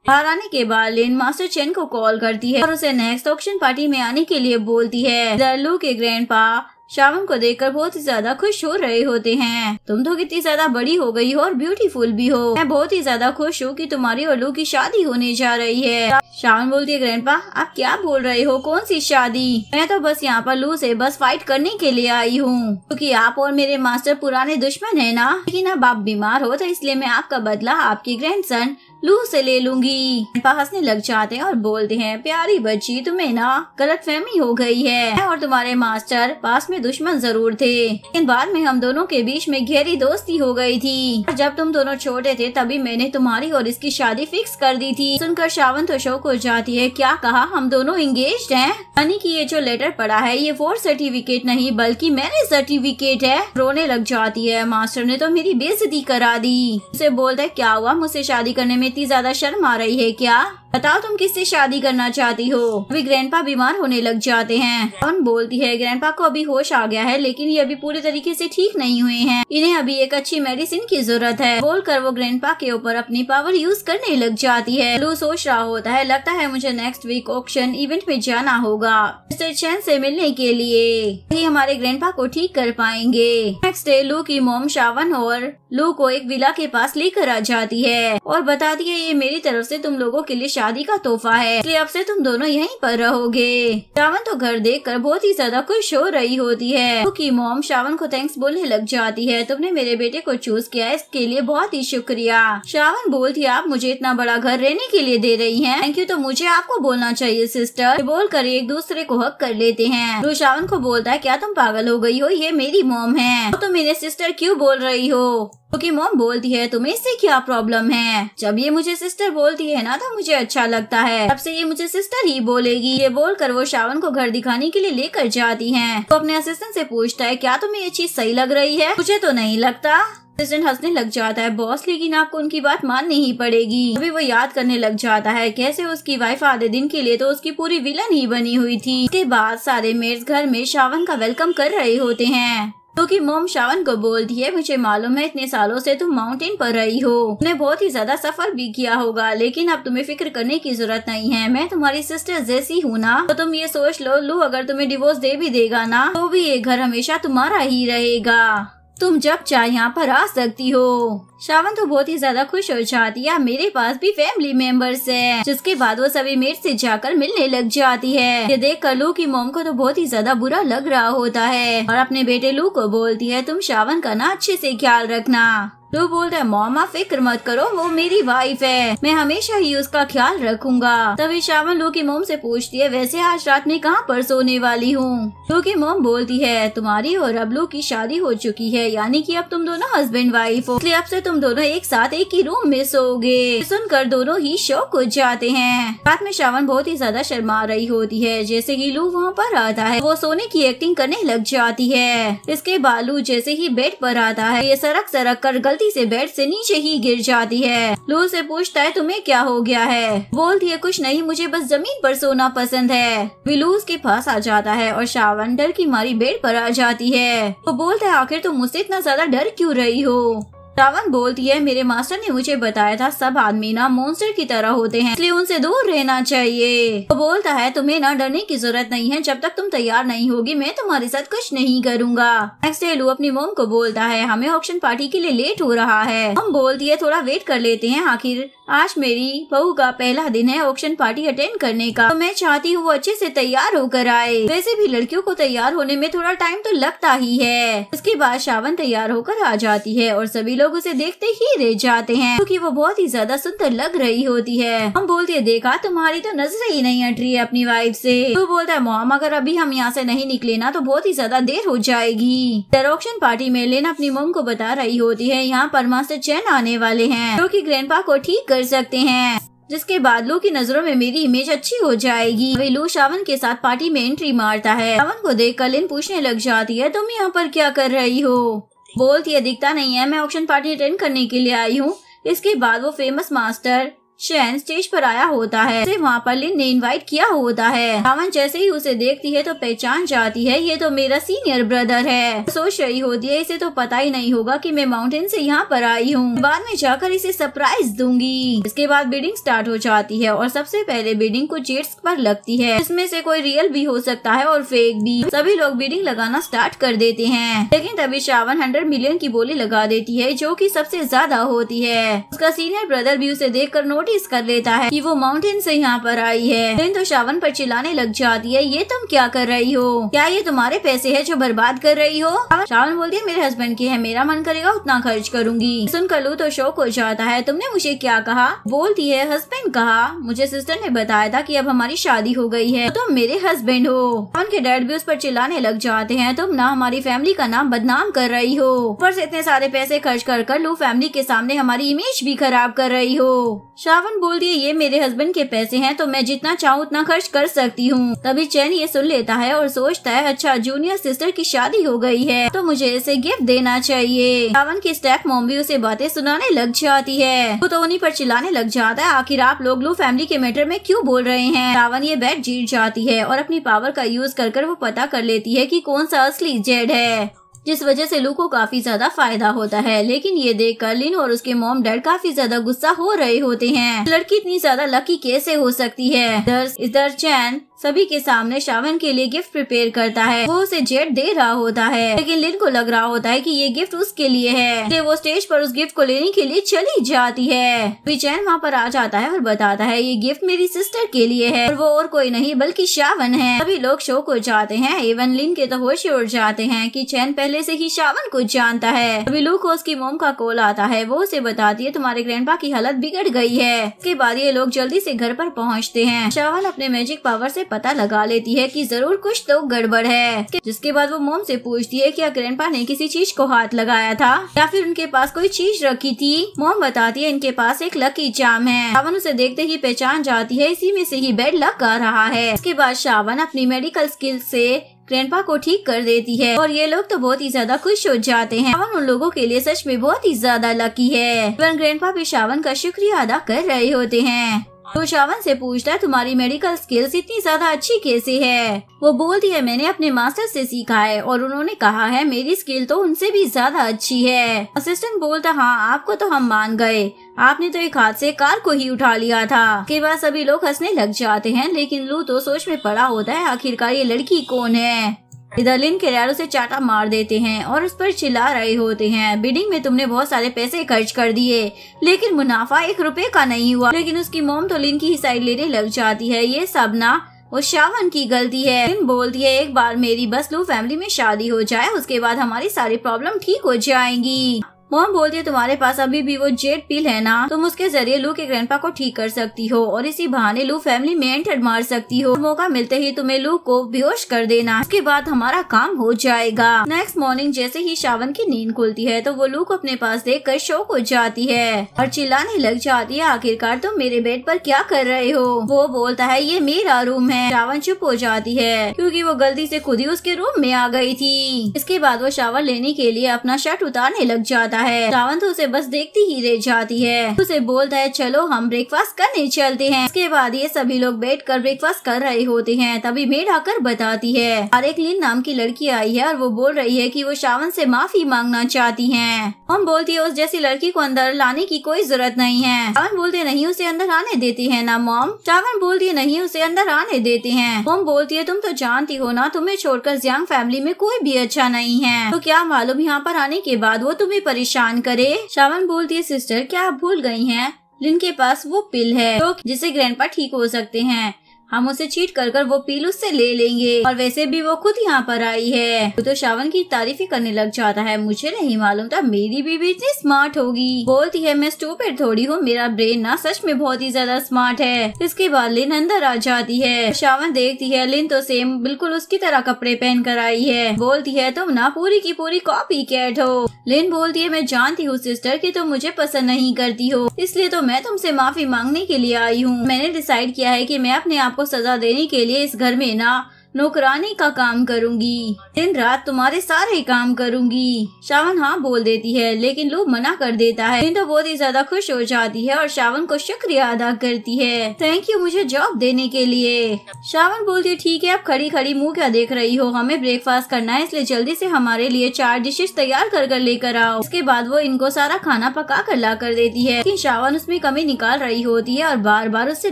बाहर आने के बाद लिन मास्टर चेन को कॉल करती है और उसे नेक्स्ट ऑक्शन पार्टी में आने के लिए बोलती है। लू के ग्रैंडपा शावन को देखकर बहुत ही ज्यादा खुश हो रहे होते हैं। तुम तो कितनी ज्यादा बड़ी हो गई हो और ब्यूटीफुल भी हो, मैं बहुत ही ज्यादा खुश हूँ कि तुम्हारी और लू की शादी होने जा रही है। शावन बोलती है ग्रैंडपा आप क्या बोल रहे हो, कौन सी शादी? मैं तो बस यहाँ पर लू से बस फाइट करने के लिए आई हूँ क्योंकि आप और मेरे मास्टर पुराने दुश्मन है ना, लेकिन अब आप बीमार हो तो इसलिए मैं आपका बदला आपकी ग्रैंडसन लू से ले लूंगी। हंसने लग जाते हैं और बोलते हैं प्यारी बच्ची तुम्हें ना गलतफहमी हो गई है, मैं और तुम्हारे मास्टर पास में दुश्मन जरूर थे लेकिन बाद में हम दोनों के बीच में गहरी दोस्ती हो गई थी। जब तुम दोनों छोटे थे तभी मैंने तुम्हारी और इसकी शादी फिक्स कर दी थी। सुनकर शावन तो शौक हो जाती है क्या कहा, हम दोनों एंगेज्ड हैं? यानी कि ये जो लेटर पड़ा है ये वोट सर्टिफिकेट नहीं बल्कि मैरिज सर्टिफिकेट है। रोने लग जाती है मास्टर ने तो मेरी बेइज्जती करा दी। उसे बोलता है क्या हुआ, मुझसे शादी करने में इतनी ज्यादा शर्म आ रही है क्या? बताओ तुम किससे शादी करना चाहती हो? अभी ग्रैंडपा बीमार होने लग जाते हैं। शावन बोलती है ग्रैंडपा को अभी होश आ गया है लेकिन ये अभी पूरे तरीके से ठीक नहीं हुए हैं, इन्हें अभी एक अच्छी मेडिसिन की जरूरत है। बोलकर वो ग्रैंडपा के ऊपर अपनी पावर यूज करने लग जाती है। लू सोच रहा होता है लगता है मुझे नेक्स्ट वीक ऑक्शन इवेंट में जाना होगा मिस्टर चैन से मिलने के लिए, ही हमारे ग्रैंडपा को ठीक कर पाएंगे। नेक्स्ट डे लू की मोम शावन और लू को एक विला के पास लेकर आ जाती है और बताती है ये मेरी तरफ से तुम लोगों के लिए शादी का तोहफा है, इसलिए अब से तुम दोनों यहीं पर रहोगे। शावन तो घर देखकर बहुत ही ज्यादा खुश हो रही होती है क्योंकि मॉम शावन को थैंक्स बोलने लग जाती है तुमने मेरे बेटे को चूज किया इसके लिए बहुत ही शुक्रिया। शावन बोलती है आप मुझे इतना बड़ा घर रहने के लिए दे रही हैं, थैंक यू तो मुझे आपको बोलना चाहिए सिस्टर। बोलकर एक दूसरे को हक कर लेते हैं। तो शावन को बोलता है क्या तुम पागल हो गई हो, ये मेरी मॉम है, तो मेरे सिस्टर क्यों बोल रही हो? क्योंकि मॉम बोलती है तुम्हें इससे क्या प्रॉब्लम है? जब ये मुझे सिस्टर बोलती है ना तो मुझे अच्छा लगता है, तब से ये मुझे सिस्टर ही बोलेगी। ये बोलकर वो शावन को घर दिखाने के लिए लेकर जाती हैं। तो अपने असिस्टेंट से पूछता है क्या तुम्हें ये चीज सही लग रही है? मुझे तो नहीं लगता। असिस्टेंट हंसने लग जाता है बॉस लेकिन आपको उनकी बात माननी ही पड़ेगी। अभी वो याद करने लग जाता है कैसे उसकी वाइफ आधे दिन के लिए तो उसकी पूरी विलन ही बनी हुई थी। इसके बाद सारे मेड्स घर में शावन का वेलकम कर रहे होते हैं क्योंकि मोम शावन को बोलती है मुझे मालूम है इतने सालों से तुम माउंटेन पर रही हो, तुमने बहुत ही ज्यादा सफर भी किया होगा लेकिन अब तुम्हें फिक्र करने की जरूरत नहीं है, मैं तुम्हारी सिस्टर जैसी हूँ ना। तो तुम ये सोच लो लू अगर तुम्हें डिवोर्स दे भी देगा ना तो भी ये घर हमेशा तुम्हारा ही रहेगा, तुम जब चाहे यहाँ पर आ सकती हो। शावन तो बहुत ही ज्यादा खुश हो जाती है मेरे पास भी फैमिली मेंबर्स है। जिसके बाद वो सभी मेट से जाकर मिलने लग जाती है। ये देख कर लू की मोम को तो बहुत ही ज्यादा बुरा लग रहा होता है और अपने बेटे लू को बोलती है तुम शावन का ना अच्छे से ख्याल रखना। लू बोलता है मॉम आप फिक्र मत करो, वो मेरी वाइफ है, मैं हमेशा ही उसका ख्याल रखूंगा। तभी शावन लू की मोम से पूछती है वैसे आज रात में कहाँ पर सोने वाली हूँ। लू की मोम बोलती है तुम्हारी और अब लू की शादी हो चुकी है, यानी कि अब तुम दोनों हस्बैंड वाइफ हो, इसलिए अब से तुम दोनों एक साथ एक ही रूम में सोओगे। सुनकर दोनों ही शौक हो जाते हैं। रात में शावन बहुत ही ज्यादा शर्मा रही होती है। जैसे ही लू वहाँ पर आता है वो सोने की एक्टिंग करने लग जाती है। इसके बाद लू जैसे ही बेड पर आता है ये सरक कर गलती से बेड से नीचे ही गिर जाती है। लू से पूछता है तुम्हें क्या हो गया है। बोलती है कुछ नहीं, मुझे बस जमीन पर सोना पसंद है। लू उसके पास आ जाता है और शावन डर की मारी बेड पर आ जाती है। वो बोलता है आखिर तुम मुझसे इतना ज्यादा डर क्यों रही हो। शावन बोलती है मेरे मास्टर ने मुझे बताया था सब आदमी ना मॉन्स्टर की तरह होते हैं, इसलिए उनसे दूर रहना चाहिए। वो बोलता है तुम्हें ना डरने की जरूरत नहीं है, जब तक तुम तैयार नहीं होगी मैं तुम्हारे साथ कुछ नहीं करूँगा। नेक्स्ट डे लू अपनी मोम को बोलता है हमें ऑक्शन पार्टी के लिए लेट हो रहा है। हम बोलती है थोड़ा वेट कर लेते हैं, आखिर आज मेरी बहू का पहला दिन है ऑक्शन पार्टी अटेंड करने का, तो मैं चाहती हूँ वो अच्छे से तैयार होकर आए। वैसे भी लड़कियों को तैयार होने में थोड़ा टाइम तो लगता ही है। उसके बाद शावन तैयार होकर आ जाती है और सभी लोग उसे देखते ही रह जाते हैं क्योंकि वो बहुत ही ज्यादा सुंदर लग रही होती है। हम बोलते है देखा तुम्हारी तो नजर ही नहीं हट रही है अपनी वाइफ से। तो बोलता है मॉम अगर अभी हम यहाँ से नहीं निकले ना तो बहुत ही ज्यादा देर हो जाएगी। ऑक्शन पार्टी में लेन अपनी मोम को बता रही होती है यहाँ पर मास्टर चैन आने वाले हैं जो कि ग्रैंडपा को ठीक कर सकते हैं, जिसके बाद लू की नजरों में मेरी इमेज अच्छी हो जाएगी। वे लू शावन के साथ पार्टी में एंट्री मारता है। शावन को देख कर लिन पूछने लग जाती है तुम यहाँ पर क्या कर रही हो। बोलती है दिखता नहीं है, मैं ऑक्शन पार्टी अटेंड करने के लिए आई हूँ। इसके बाद वो फेमस मास्टर चैन स्टेज पर आया होता है, उसे वहाँ पर लिन ने इनवाइट किया होता है। शावन जैसे ही उसे देखती है तो पहचान जाती है ये तो मेरा सीनियर ब्रदर है। सोच रही होती है इसे तो पता ही नहीं होगा कि मैं माउंटेन से यहाँ पर आई हूँ, बाद में जाकर इसे सरप्राइज दूंगी। इसके बाद बिडिंग स्टार्ट हो जाती है और सबसे पहले बिडिंग कुछ जेट्स पर लगती है, इसमें से कोई रियल भी हो सकता है और फेक भी। सभी लोग बिडिंग लगाना स्टार्ट कर देते हैं, लेकिन तभी शावन 100 मिलियन की बोली लगा देती है जो कि सबसे ज्यादा होती है। उसका सीनियर ब्रदर भी उसे देखकर नोटिस कर लेता है कि वो माउंटेन से यहाँ पर आई है। लेकिन तो शावन पर चिल्लाने लग जाती है ये तुम क्या कर रही हो, क्या ये तुम्हारे पैसे है जो बर्बाद कर रही हो। शावन बोलती है मेरे हस्बैंड के है, मेरा मन करेगा उतना खर्च करूंगी। सुनकर लू तो शौक हो जाता है तुमने मुझे क्या कहा। बोलती है हस्बैंड कहा, मुझे सिस्टर ने बताया था कि अब हमारी शादी हो गई है तो तुम मेरे हस्बैंड हो। शावन के डैड भी उस पर चिल्लाने लग जाते हैं तुम ना हमारी फैमिली का नाम बदनाम कर रही हो, ऊपर से इतने सारे पैसे खर्च कर लू फैमिली के सामने हमारी इमेज भी खराब कर रही हो। शावन बोलती है ये मेरे हस्बैंड के पैसे हैं तो मैं जितना चाहूँ उतना खर्च कर सकती हूँ। तभी चैन ये सुन लेता है और सोचता है अच्छा जूनियर सिस्टर की शादी हो गई है तो मुझे इसे गिफ्ट देना चाहिए। शावन की स्टेप मॉम भी उसे बातें सुनाने लग जाती है, वो तो उन्हीं पर चिल्लाने लग जाता है आखिर आप लोग लू फैमिली के मैटर में क्यों बोल रहे हैं। शावन ये बैट जीत जाती है और अपनी पावर का यूज कर वो पता कर लेती है कि कौन सा असली जेड है, जिस वजह से लू को काफी ज्यादा फायदा होता है। लेकिन ये देखकर लिन और उसके मॉम डैड काफी ज्यादा गुस्सा हो रहे होते हैं, लड़की इतनी ज्यादा लकी कैसे हो सकती है। इधर चैन सभी के सामने शावन के लिए गिफ्ट प्रिपेयर करता है, वो उसे जेट दे रहा होता है, लेकिन लिन को लग रहा होता है कि ये गिफ्ट उसके लिए है, इसलिए वो स्टेज पर उस गिफ्ट को लेने के लिए चली जाती है। फिर चैन वहाँ पर आ जाता है और बताता है ये गिफ्ट मेरी सिस्टर के लिए है और वो और कोई नहीं बल्कि शावन है। सभी लोग शौक हो जाते हैं, इवन लिन के तो होश उड़ जाते हैं कि चैन पहले से ही शावन को जानता है। अभी लू को उसकी मोम का कॉल आता है, वो उसे बताती है तुम्हारे ग्रैंडपा की हालत बिगड़ गई है। इसके बाद ये लोग जल्दी से घर पर पहुँचते हैं। शावन अपने मैजिक पावर से पता लगा लेती है कि जरूर कुछ तो गड़बड़ है, जिसके बाद वो मोम से पूछती है क्या ग्रैंडपा ने किसी चीज को हाथ लगाया था या फिर उनके पास कोई चीज रखी थी। मोम बताती है इनके पास एक लकी चार्म है। शावन उसे देखते ही पहचान जाती है, इसी में से ही बेड लग आ रहा है। इसके बाद शावन अपनी मेडिकल स्किल से ग्रैंडपा को ठीक कर देती है और ये लोग तो बहुत ही ज्यादा खुश हो जाते हैं। शावन उन लोगों के लिए सच में बहुत ही ज्यादा लकी है। ग्रैंडपा भी शावन का शुक्रिया अदा कर रहे होते हैं। तो शावन से पूछता है तुम्हारी मेडिकल स्किल्स इतनी ज्यादा अच्छी कैसे है। वो बोलती है मैंने अपने मास्टर से सीखा है और उन्होंने कहा है मेरी स्किल तो उनसे भी ज्यादा अच्छी है। असिस्टेंट बोलता हाँ आपको तो हम मान गए, आपने तो एक हाथ से कार को ही उठा लिया था। के बाद सभी लोग हंसने लग जाते हैं, लेकिन लू तो सोच में पड़ा होता है आखिरकार ये लड़की कौन है। इधर लिन के डैड उसे चाटा मार देते हैं और उस पर चिल्ला रहे होते हैं बिडिंग में तुमने बहुत सारे पैसे खर्च कर दिए लेकिन मुनाफा 1 रुपए का नहीं हुआ। लेकिन उसकी मोम तो लिन की ही साइड लेने लग जाती है, ये सब ना वो शावन की गलती है। लिन बोलती है एक बार मेरी बस लू फैमिली में शादी हो जाए उसके बाद हमारी सारी प्रॉब्लम ठीक हो जाएंगी। मॉम बोलती है तुम्हारे पास अभी भी वो जेट पिल है ना, तुम उसके जरिए लू के ग्रैंडपा को ठीक कर सकती हो और इसी बहाने लू फैमिली में एंटर मार सकती हो। मौका मिलते ही तुम्हें लू को बेहोश कर देना, उसके बाद हमारा काम हो जाएगा। नेक्स्ट मॉर्निंग जैसे ही श्रावण की नींद खुलती है तो वो लू को अपने पास देखकर शॉक हो जाती है और चिल्लाने लग जाती है, आखिरकार तुम मेरे बेड पर क्या कर रहे हो। वो बोलता है ये मेरा रूम है। श्रावण चुप हो जाती है क्योंकि वो गलती से खुद ही उसके रूम में आ गई थी। इसके बाद वो शावर लेने के लिए अपना शर्ट उतारने लग जाता है। श्रावण तो उसे बस देखती ही रह जाती है। उसे बोलता है चलो हम ब्रेकफास्ट करने चलते हैं। इसके बाद ये सभी लोग बैठकर ब्रेकफास्ट कर रहे होते हैं। तभी मेड आकर बताती है और एक लिन नाम की लड़की आई है और वो बोल रही है कि वो श्रावण से माफी मांगना चाहती हैं। हम बोलती है उस जैसी लड़की को अंदर लाने की कोई जरूरत नहीं है। श्रावण बोलते नहीं उसे अंदर आने देती है ना मॉम। श्रावण बोलती है नहीं उसे अंदर आने देते हैं। मॉम बोलती है तुम तो जानती हो ना तुम्हें छोड़कर जियांग फैमिली में कोई भी अच्छा नहीं है, तो क्या मालूम यहाँ पर आने के बाद वो तुम्हें परेशान करे। श्रावण बोलती है सिस्टर क्या आप भूल गई हैं, लिन के पास वो पिल है तो जिससे ग्रैंडपा ठीक हो सकते हैं, हम उसे चीट कर वो पील उससे ले लेंगे और वैसे भी वो खुद यहाँ पर आई है। तो श्रावण की तारीफ ही करने लग जाता है, मुझे नहीं मालूम था मेरी बीबी इतनी स्मार्ट होगी। बोलती है मैं स्टूपिड थोड़ी हूँ, मेरा ब्रेन ना सच में बहुत ही ज्यादा स्मार्ट है। इसके बाद लिन अंदर आ जाती है। श्रावण देखती है लिन तो सेम बिल्कुल उसकी तरह कपड़े पहन कर आई है। बोलती है तुम ना पूरी की पूरी कॉपी कैट हो। लिन बोलती है मैं जानती हूँ सिस्टर कि तुम मुझे पसंद नहीं करती हो, इसलिए तो मैं तुमसे माफी मांगने के लिए आई हूँ। मैंने डिसाइड किया है कि मैं अपने आप को सजा देने के लिए इस घर में ना नौकरानी का काम करूंगी, दिन रात तुम्हारे सारे काम करूंगी। श्रावण हाँ बोल देती है लेकिन लू मना कर देता है। लिन तो बहुत ही ज्यादा खुश हो जाती है और श्रावण को शुक्रिया अदा करती है, थैंक यू मुझे जॉब देने के लिए। श्रावण बोलती है ठीक है अब खड़ी खड़ी मुंह क्या देख रही हो, हमें ब्रेकफास्ट करना है इसलिए जल्दी से हमारे लिए 4 डिशेस तैयार कर लेकर आओ। इसके बाद वो इनको सारा खाना पका कर ला कर देती है, लेकिन श्रावण उसमें कमी निकाल रही होती है और बार बार उससे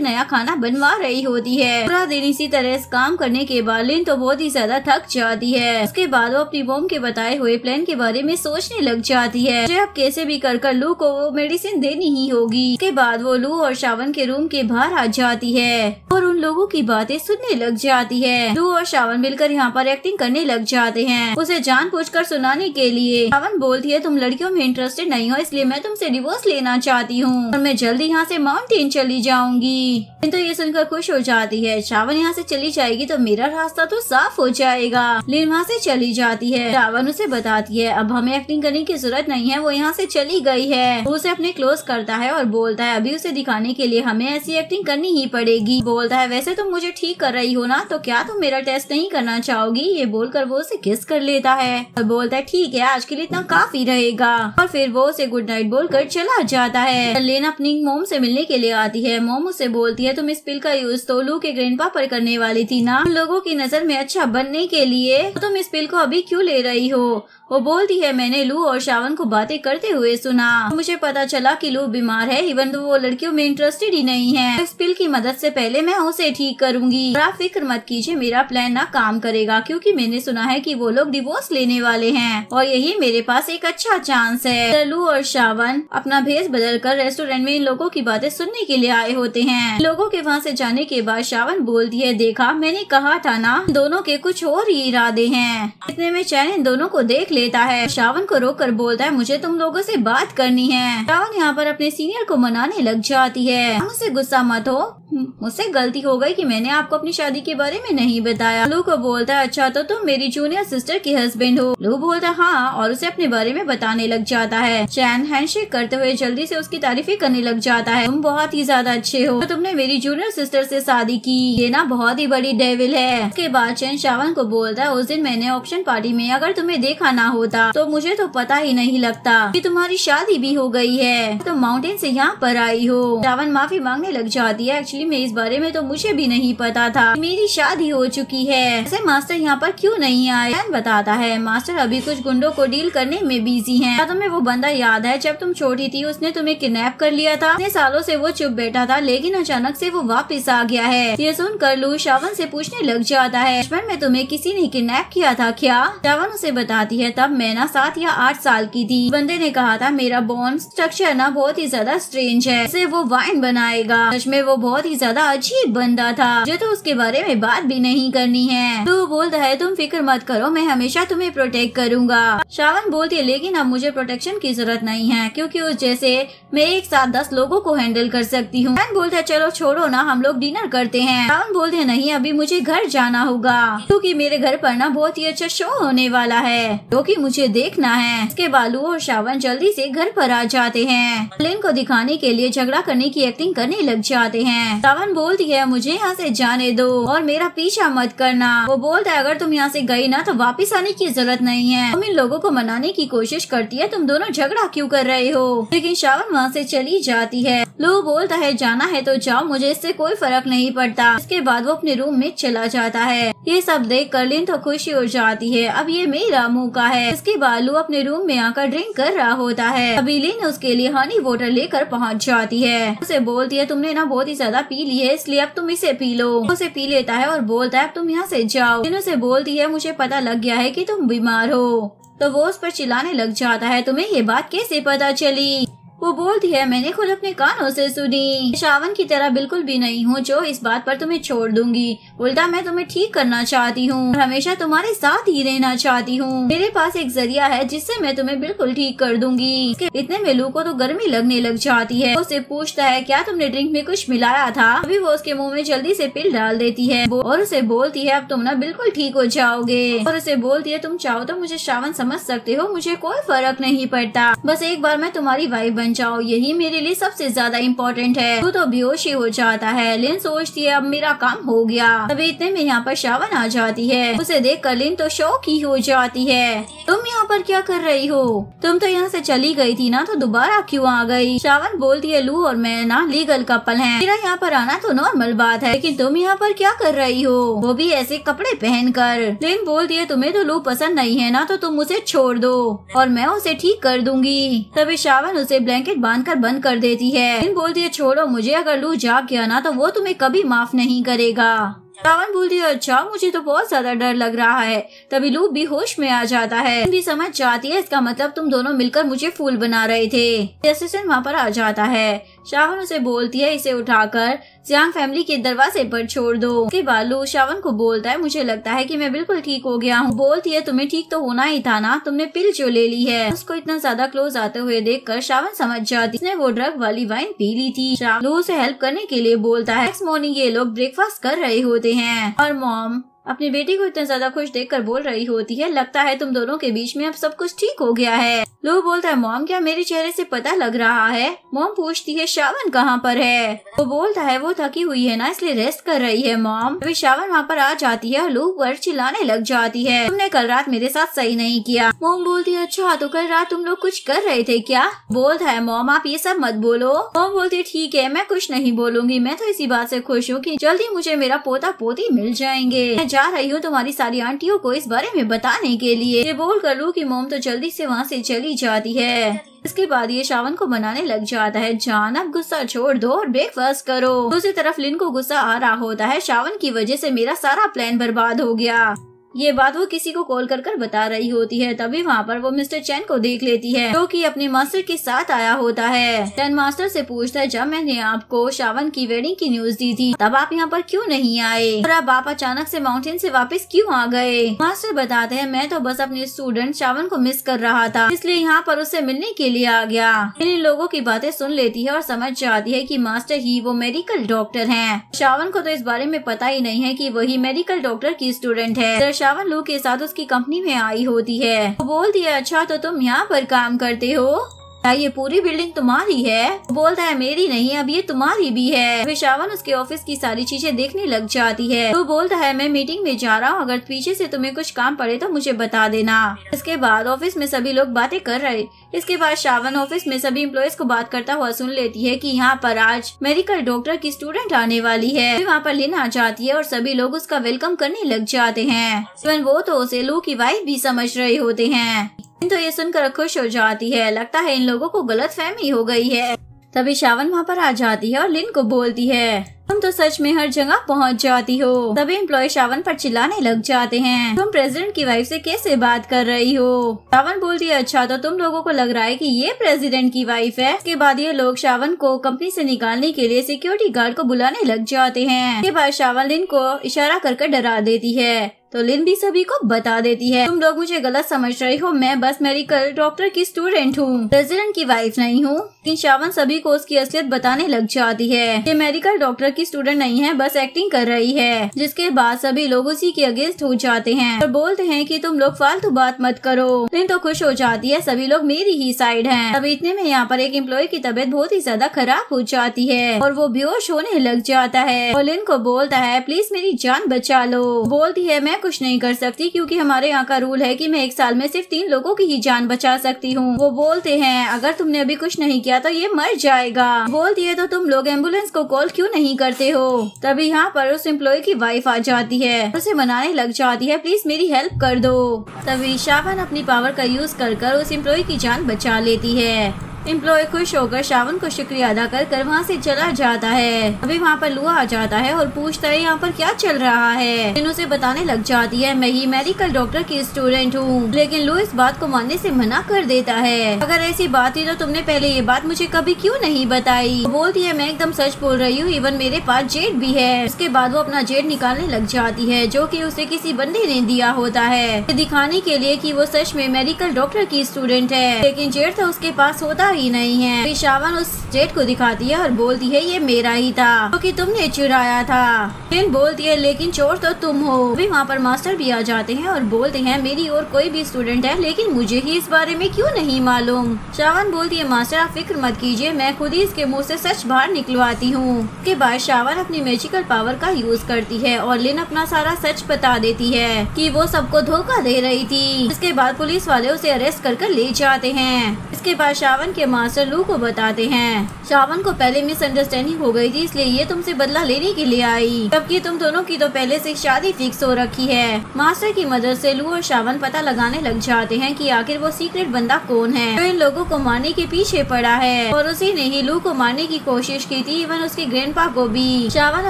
नया खाना बनवा रही होती है। पूरा दिन इसी तरह काम करने के लिन तो बहुत ही ज्यादा थक जाती है। उसके बाद वो अपनी मॉम के बताए हुए प्लान के बारे में सोचने लग जाती है, मुझे अब कैसे भी कर लू को वो मेडिसिन देनी ही होगी। उसके बाद वो लू और श्रावण के रूम के बाहर आ जाती है और उन लोगों की बातें सुनने लग जाती है। लू और श्रावण मिलकर यहाँ पर एक्टिंग करने लग जाते हैं उसे जानबूझकर सुनाने के लिए। श्रावण बोलती है तुम लड़कियों में इंटरेस्टेड नहीं हो इसलिए मैं तुमसे डिवोर्स लेना चाहती हूँ और मैं जल्दी यहाँ से माउंटेन चली जाऊंगी। तो ये सुनकर खुश हो जाती है। श्रावण यहाँ से चली जाएगी तो मेरा रास्ता तो साफ हो जाएगा। लिन वहाँ से चली जाती है। श्रावण उसे बताती है अब हमें एक्टिंग करने की जरूरत नहीं है, वो यहाँ से चली गई है। वो उसे अपने क्लोज करता है और बोलता है अभी उसे दिखाने के लिए हमें ऐसी एक्टिंग करनी ही पड़ेगी। बोलता है वैसे तुम मुझे ठीक कर रही हो ना, तो क्या तुम मेरा टेस्ट नहीं करना चाहोगी। ये बोलकर वो उसे किस कर लेता है और बोलता है ठीक है आज के लिए इतना काफी रहेगा और फिर वो उसे गुड नाइट बोलकर चला जाता है। लिन अपनी मोम से मिलने के लिए आती है। मोम उसे बोलती है तुम इस पिल का यूज तो लू के ग्रैंडपा पर करने वाली थी ना, लोगों की नजर में अच्छा बनने के लिए, तो तुम इस पिल को अभी क्यों ले रही हो। वो बोलती है मैंने लू और श्रावण को बातें करते हुए सुना, मुझे पता चला कि लू बीमार है, इवन तो वो लड़कियों में इंटरेस्टेड ही नहीं है। इस पिल की मदद से पहले मैं उसे ठीक करूंगी। आप फिक्र मत कीजिए, मेरा प्लान ना काम करेगा क्योंकि मैंने सुना है कि वो लोग डिवोर्स लेने वाले हैं और यही मेरे पास एक अच्छा चांस है। लू और श्रावण अपना भेष बदल कर रेस्टोरेंट में इन लोगों की बातें सुनने के लिए आए होते हैं। लोगों के वहाँ से जाने के बाद श्रावण बोलती है देखा मैंने कहा था ना, दोनों के कुछ और ही इरादे हैं। इतने में चैन इन दोनों को देख लेता है। श्रावण को रोककर बोलता है मुझे तुम लोगों से बात करनी है। श्रावण यहाँ पर अपने सीनियर को मनाने लग जाती है, मुझसे गुस्सा मत हो, मुझसे गलती हो गई कि मैंने आपको अपनी शादी के बारे में नहीं बताया। लू को बोलता है अच्छा तो तुम मेरी जूनियर सिस्टर के हस्बैंड हो। लू बोलता है हाँ और उसे अपने बारे में बताने लग जाता है। चैन हैंडशेक करते हुए जल्दी से उसकी तारीफें करने लग जाता है, तुम बहुत ही ज्यादा अच्छे हो, तो तुमने मेरी जूनियर सिस्टर से शादी की, ये ना बहुत ही बड़ी डेविल है। उसके बाद चैन श्रावण को बोलता है उस दिन मैंने ऑप्शन पार्टी में अगर तुम्हें देखा ना होता तो मुझे तो पता ही नहीं लगता कि तुम्हारी शादी भी हो गई है, तुम माउंटेन से यहाँ पर आई हो। श्रावण माफी मांगने लग जाती है, एक्चुअली मैं इस बारे में तो मुझे भी नहीं पता था, मेरी शादी हो चुकी है। ऐसे मास्टर यहाँ पर क्यों नहीं आए। चैन बताता है मास्टर अभी कुछ गुंडों को डील करने में बिजी हैं। क्या तुम्हें वो बंदा याद है जब तुम छोटी थी उसने तुम्हें किडनैप कर लिया था। इतने सालों से वो चुप बैठा था लेकिन अचानक से वो वापस आ गया है। ये सुनकर लू श्रावण से पूछने लग जाता है बचपन में तुम्हें किसी ने किडनैप किया था क्या। श्रावण उसे बताती है तब मैं ना 7 या 8 साल की थी। बंदे ने कहा था मेरा बोन स्ट्रक्चर ना बहुत ही ज्यादा स्ट्रेंज है, इससे वो वाइन बनाएगा। सच में वो बहुत ही ज्यादा अजीब बंदा था, जो तो उसके बारे में बात भी नहीं करनी है। तो बोलता है तुम फिक्र मत करो, मैं हमेशा तुम्हें प्रोटेक्ट करूंगा। शावन बोलती है लेकिन अब मुझे प्रोटेक्शन की जरूरत नहीं है, क्योंकि उस जैसे मैं एक साथ 10 लोगों को हैंडल कर सकती हूँ। बोलता है चलो छोड़ो ना, हम लोग डिनर करते हैं। शावन बोलते हैं नहीं, अभी मुझे घर जाना होगा, क्योंकि मेरे घर पर ना बहुत ही अच्छा शो होने वाला है, जो कि मुझे देखना है। इसके बाद लू और शावन जल्दी से घर पर आ जाते हैं। लिन को दिखाने के लिए झगड़ा करने की एक्टिंग करने लग जाते हैं। शावन बोलती है मुझे यहाँ से जाने दो और मेरा पीछा मत करना। वो बोलता है अगर तुम यहाँ से गई ना तो वापस आने की जरूरत नहीं है। तुम इन लोगों को मनाने की कोशिश करती है, तुम दोनों झगड़ा क्यों कर रहे हो? लेकिन शावन वहाँ से चली जाती है। लू बोलता है जाना है तो जाओ, मुझे इससे कोई फर्क नहीं पड़ता। इसके बाद वो अपने रूम में चला जाता है। ये सब देख कर लिन तो खुशी हो जाती है, अब ये मेरा मौका है। इसके बाद लू अपने रूम में आकर ड्रिंक कर रहा होता है। अभी लिन उसके लिए हनी वाटर लेकर पहुंच जाती है। उसे बोलती है तुमने ना बहुत ही ज्यादा पी ली है, इसलिए अब तुम इसे पी लो। उसे पी लेता है और बोलता है अब तुम यहाँ से जाओ। लिन उसे बोलती है मुझे पता लग गया है कि तुम बीमार हो। तो वो उस पर चिल्लाने लग जाता है तुम्हें ये बात कैसे पता चली? वो बोलती है मैंने खुद अपने कानों से सुनी। शावन की तरह बिल्कुल भी नहीं हूँ जो इस बात पर तुम्हें छोड़ दूंगी। उल्टा मैं तुम्हें ठीक करना चाहती हूँ, हमेशा तुम्हारे साथ ही रहना चाहती हूँ। मेरे पास एक जरिया है जिससे मैं तुम्हें बिल्कुल ठीक कर दूंगी। इतने में लू को तो गर्मी लगने लग जाती है। उसे पूछता है क्या तुमने ड्रिंक में कुछ मिलाया था? अभी वो उसके मुँह में जल्दी से पिल डाल देती है और उसे बोलती है अब तुम ना बिल्कुल ठीक हो जाओगे। और उसे बोलती है तुम चाहो तो मुझे शावन समझ सकते हो, मुझे कोई फर्क नहीं पड़ता, बस एक बार मैं तुम्हारी वाइफ जाओ, यही मेरे लिए सबसे ज्यादा इम्पोर्टेंट है। तू तो बेहोश ही हो जाता है। लिन सोचती है अब मेरा काम हो गया। तभी इतने में यहाँ पर शावन आ जाती है। उसे देख कर लिन तो शौक ही हो जाती है। तुम यहाँ पर क्या कर रही हो? तुम तो यहाँ से चली गई थी ना, तो दोबारा क्यों आ गई? शावन बोलती है लू और मैं ना लीगल कपल हैं, मेरा यहाँ पर आना तो नॉर्मल बात है, लेकिन तुम यहाँ पर क्या कर रही हो, वो भी ऐसे कपड़े पहन कर? लिन बोलती है तुम्हें तो लू पसंद नहीं है ना, तो तुम उसे छोड़ दो और मैं उसे ठीक कर दूंगी। तभी शावन उसे ब्लैंकेट बांधकर बंद कर देती है। लिन बोलती है छोड़ो मुझे, अगर लू जाग गया ना तो वो तुम्हें कभी माफ नहीं करेगा। शावन बोलती है अच्छा मुझे तो बहुत ज्यादा डर लग रहा है। तभी लू भी होश में आ जाता है। भी समझ जाती है इसका मतलब तुम दोनों मिलकर मुझे फूल बना रहे थे। असिस्टेंट वहाँ पर आ जाता है। शावन उसे बोलती है इसे उठाकर जियांग फैमिली के दरवाजे पर छोड़ दो। उसके बाद लू शावन को बोलता है मुझे लगता है कि मैं बिल्कुल ठीक हो गया हूँ। बोलती है तुम्हें ठीक तो होना ही था ना, तुमने पिल जो ले ली है। उसको इतना ज्यादा क्लोज आते हुए देखकर शावन समझ जाती है वो ड्रग वाली वाइन पी ली थी। लू उसे हेल्प करने के लिए बोलता है। नेक्स्ट मॉर्निंग ये लोग ब्रेकफास्ट कर रहे होते हैं और मॉम अपनी बेटी को इतना ज्यादा खुश देखकर बोल रही होती है लगता है तुम दोनों के बीच में अब सब कुछ ठीक हो गया है। लू बोलता है मॉम क्या मेरे चेहरे से पता लग रहा है? मॉम पूछती है शावन कहाँ पर है? वो बोलता है वो थकी हुई है ना, इसलिए रेस्ट कर रही है मॉम। अभी शावन वहाँ पर आ जाती है और लू पर चिल्लाने लग जाती है तुमने कल रात मेरे साथ सही नहीं किया। मॉम बोलती है अच्छा तो कल रात तुम लोग कुछ कर रहे थे क्या? बोलता है मॉम आप ये सब मत बोलो। मॉम बोलती है ठीक है मैं कुछ नहीं बोलूंगी, मैं तो इसी बात से खुश हूँ कि जल्दी मुझे मेरा पोता पोती मिल जाएंगे। मैं जा रही हूँ तुम्हारी सारी आंटियों को इस बारे में बताने के लिए। ये बोल कर लू की मॉम तो जल्दी से वहाँ से चली जाती है। इसके बाद ये शावन को बनाने लग जाता है जान अब गुस्सा छोड़ दो और ब्रेकफास्ट करो। दूसरी तरफ लिन को गुस्सा आ रहा होता है शावन की वजह से मेरा सारा प्लान बर्बाद हो गया। ये बात वो किसी को कॉल कर बता रही होती है। तभी वहाँ पर वो मिस्टर चैन को देख लेती है जो कि अपने मास्टर के साथ आया होता है। चैन मास्टर से पूछता है जब मैंने आपको शावन की वेडिंग की न्यूज दी थी तब आप यहाँ पर क्यों नहीं आए और अब आप अचानक से माउंटेन से वापस क्यों आ गए? मास्टर बताते हैं मैं तो बस अपने स्टूडेंट शावन को मिस कर रहा था, इसलिए यहाँ पर उससे मिलने के लिए आ गया। इन लोगों की बातें सुन लेती है और समझ जाती है कि मास्टर ही वो मेडिकल डॉक्टर हैं। शावन को तो इस बारे में पता ही नहीं है कि वही मेडिकल डॉक्टर की स्टूडेंट है। शावन लू के साथ उसकी कंपनी में आई होती है। वो बोलती है अच्छा तो तुम यहाँ पर काम करते हो, क्या ये पूरी बिल्डिंग तुम्हारी है? बोलता है मेरी नहीं अब ये तुम्हारी भी है। फिर शावन उसके ऑफिस की सारी चीजें देखने लग जाती है। तो बोलता है मैं मीटिंग में जा रहा हूँ, अगर पीछे से तुम्हें कुछ काम पड़े तो मुझे बता देना। इसके बाद ऑफिस में सभी लोग बातें कर रहे। इसके बाद शावन ऑफिस में सभी एम्प्लॉयज को बात करता हुआ सुन लेती है कि यहाँ पर आज मेडिकल डॉक्टर की स्टूडेंट आने वाली है। फिर वहाँ पर लिन आ जाती है और सभी लोग उसका वेलकम करने लग जाते हैं। इवन वो तो उसे लू की वाइफ भी समझ रहे होते हैं। तो ये सुनकर खुश हो जाती है, लगता है इन लोगों को गलतफहमी हो गई है। तभी शावन वहाँ पर आ जाती है और लिन को बोलती है, तुम तो सच में हर जगह पहुँच जाती हो। तभी एम्प्लॉय शावन पर चिल्लाने लग जाते हैं, तुम प्रेसिडेंट की वाइफ से कैसे बात कर रही हो। शावन बोलती है, अच्छा तो तुम लोगों को लग रहा है कि ये प्रेसिडेंट की वाइफ है। इसके बाद ये लोग शावन को कंपनी से निकालने के लिए सिक्योरिटी गार्ड को बुलाने लग जाते हैं। इसके बाद शावन लिन को इशारा कर डरा देती है, तो लिन भी सभी को बता देती है, तुम लोग मुझे गलत समझ रहे हो, मैं बस मेडिकल डॉक्टर की स्टूडेंट हूँ, प्रेसिडेंट की वाइफ नहीं हूँ। लेकिन शावन सभी को उसकी असलियत बताने लग जाती है, ये मेडिकल डॉक्टर की स्टूडेंट नहीं है, बस एक्टिंग कर रही है। जिसके बाद सभी लोग उसी के अगेंस्ट हो जाते हैं और बोलते हैं कि तुम लोग फालतू बात मत करो। लिन तो खुश हो जाती है, सभी लोग मेरी ही साइड हैं। तभी इतने में यहाँ पर एक एम्प्लॉय की तबीयत बहुत ही ज्यादा खराब हो जाती है और वो बेहोश होने लग जाता है और लिन को बोलता है, प्लीज मेरी जान बचा लो। बोलती है, मैं कुछ नहीं कर सकती क्योंकि हमारे यहाँ का रूल है कि मैं एक साल में सिर्फ 3 लोगों की ही जान बचा सकती हूँ। वो बोलते हैं, अगर तुमने अभी कुछ नहीं किया तो ये मर जाएगा। बोलती है, तो तुम लोग एम्बुलेंस को कॉल क्यों नहीं करते हो। तभी यहाँ पर उस एम्प्लॉय की वाइफ आ जाती है, उसे मनाने लग जाती है, प्लीज मेरी हेल्प कर दो। तभी शावन अपनी पावर का यूज कर उस एम्प्लॉय की जान बचा लेती है। एम्प्लॉय खुश होकर शावन को शुक्रिया अदा कर वहाँ से चला जाता है। अभी वहाँ पर लुआ आ जाता है और पूछता है, यहाँ पर क्या चल रहा है। लिन उसे बताने लग जाती है, मैं ही मेडिकल डॉक्टर की स्टूडेंट हूँ। लेकिन लू इस बात को मानने से मना कर देता है, अगर ऐसी बात थी तो तुमने पहले ये बात मुझे कभी क्यों नहीं बताई। बोलती है, मैं एकदम सच बोल रही हूँ, इवन मेरे पास जेट भी है। उसके बाद वो अपना जेट निकालने लग जाती है, जो कि उसे किसी बंदे ने दिया होता है, दिखाने के लिए कि वो सच में मेडिकल डॉक्टर की स्टूडेंट है। लेकिन जेट तो उसके पास होता ही नहीं है। फिर शावन उस जेट को दिखाती है और बोलती है, ये मेरा ही था क्योंकि तुमने चुराया था। लिन बोलती है, लेकिन चोर तो तुम हो। अभी वहाँ पर मास्टर भी आ जाते हैं और बोलते हैं, मेरी और कोई भी स्टूडेंट है लेकिन मुझे ही इस बारे में क्यों नहीं मालूम। शावन बोलती है, मास्टर आप फिक्र मत कीजिए, मैं खुद ही इसके मुँह से सच बाहर निकलवाती हूँ। उसके बाद शावन अपनी मैजिकल पावर का यूज करती है और लिन अपना सारा सच बता देती है कि वो सबको धोखा दे रही थी। इसके बाद पुलिस वाले उसे अरेस्ट कर ले जाते हैं। इसके बाद शावन के मास्टर लू को बताते हैं, शावन को पहले मिसअंडरस्टैंडिंग हो गई थी, इसलिए ये तुमसे बदला लेने के लिए आई, जबकि तुम दोनों की तो पहले से शादी फिक्स हो रखी है। मास्टर की मदद से लू और शावन पता लगाने लग जाते हैं कि आखिर वो सीक्रेट बंदा कौन है जो इन लोगों को मारने के पीछे पड़ा है, और उसी ने ही लू को मारने की कोशिश की थी, इवन उसके ग्रैंडपा को भी। शावन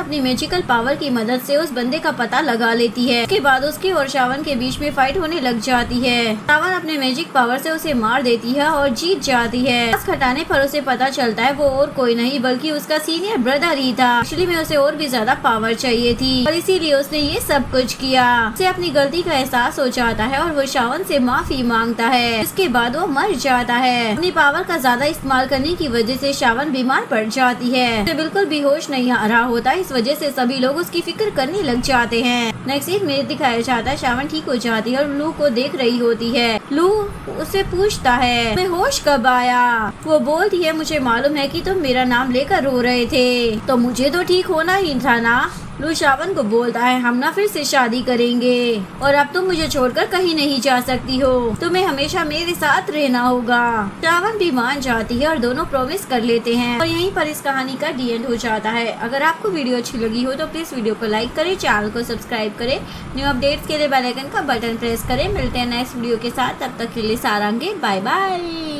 अपनी मैजिकल पावर की मदद से उस बंदे का पता लगा लेती है। उसके बाद उसके और शावन के बीच में फाइट होने लग जाती है। शावन अपने मैजिक पावर से उसे मार देती है और जीत जाती है। खटाने पर उसे पता चलता है वो और कोई नहीं बल्कि उसका सीनियर ब्रदर ही था। एक्चुअली में उसे और भी ज्यादा पावर चाहिए थी और इसीलिए उसने ये सब कुछ किया। उसे अपनी गलती का एहसास हो जाता है और वो शावन से माफी मांगता है। इसके बाद वो मर जाता है। अपनी पावर का ज्यादा इस्तेमाल करने की वजह से शावन बीमार पड़ जाती है। उसे बिल्कुल भी होश नहीं आ रहा होता, इस वजह से सभी लोग उसकी फिक्र करने लग जाते हैं। नेक्स्ट सीन में दिखाया जाता है, शावन ठीक हो जाती है और लू को देख रही होती है। लू उससे पूछता है, मैं होश कब आया। वो बोलती है, मुझे मालूम है कि तुम मेरा नाम लेकर रो रहे थे, तो मुझे तो ठीक होना ही था ना। लू शावन को बोलता है, हम ना फिर से शादी करेंगे और अब तुम मुझे छोड़कर कहीं नहीं जा सकती हो, तुम्हें हमेशा मेरे साथ रहना होगा। शावन भी मान जाती है और दोनों प्रॉमिस कर लेते हैं और यहीं पर इस कहानी का डी एंड हो जाता है। अगर आपको वीडियो अच्छी लगी हो तो प्लीज वीडियो को लाइक करें, चैनल को सब्सक्राइब करें, न्यू अपडेट्स के लिए बेल आइकन का बटन प्रेस करें। मिलते हैं नेक्स्ट वीडियो के साथ, तब तक के लिए सारांगे, बाय बाय।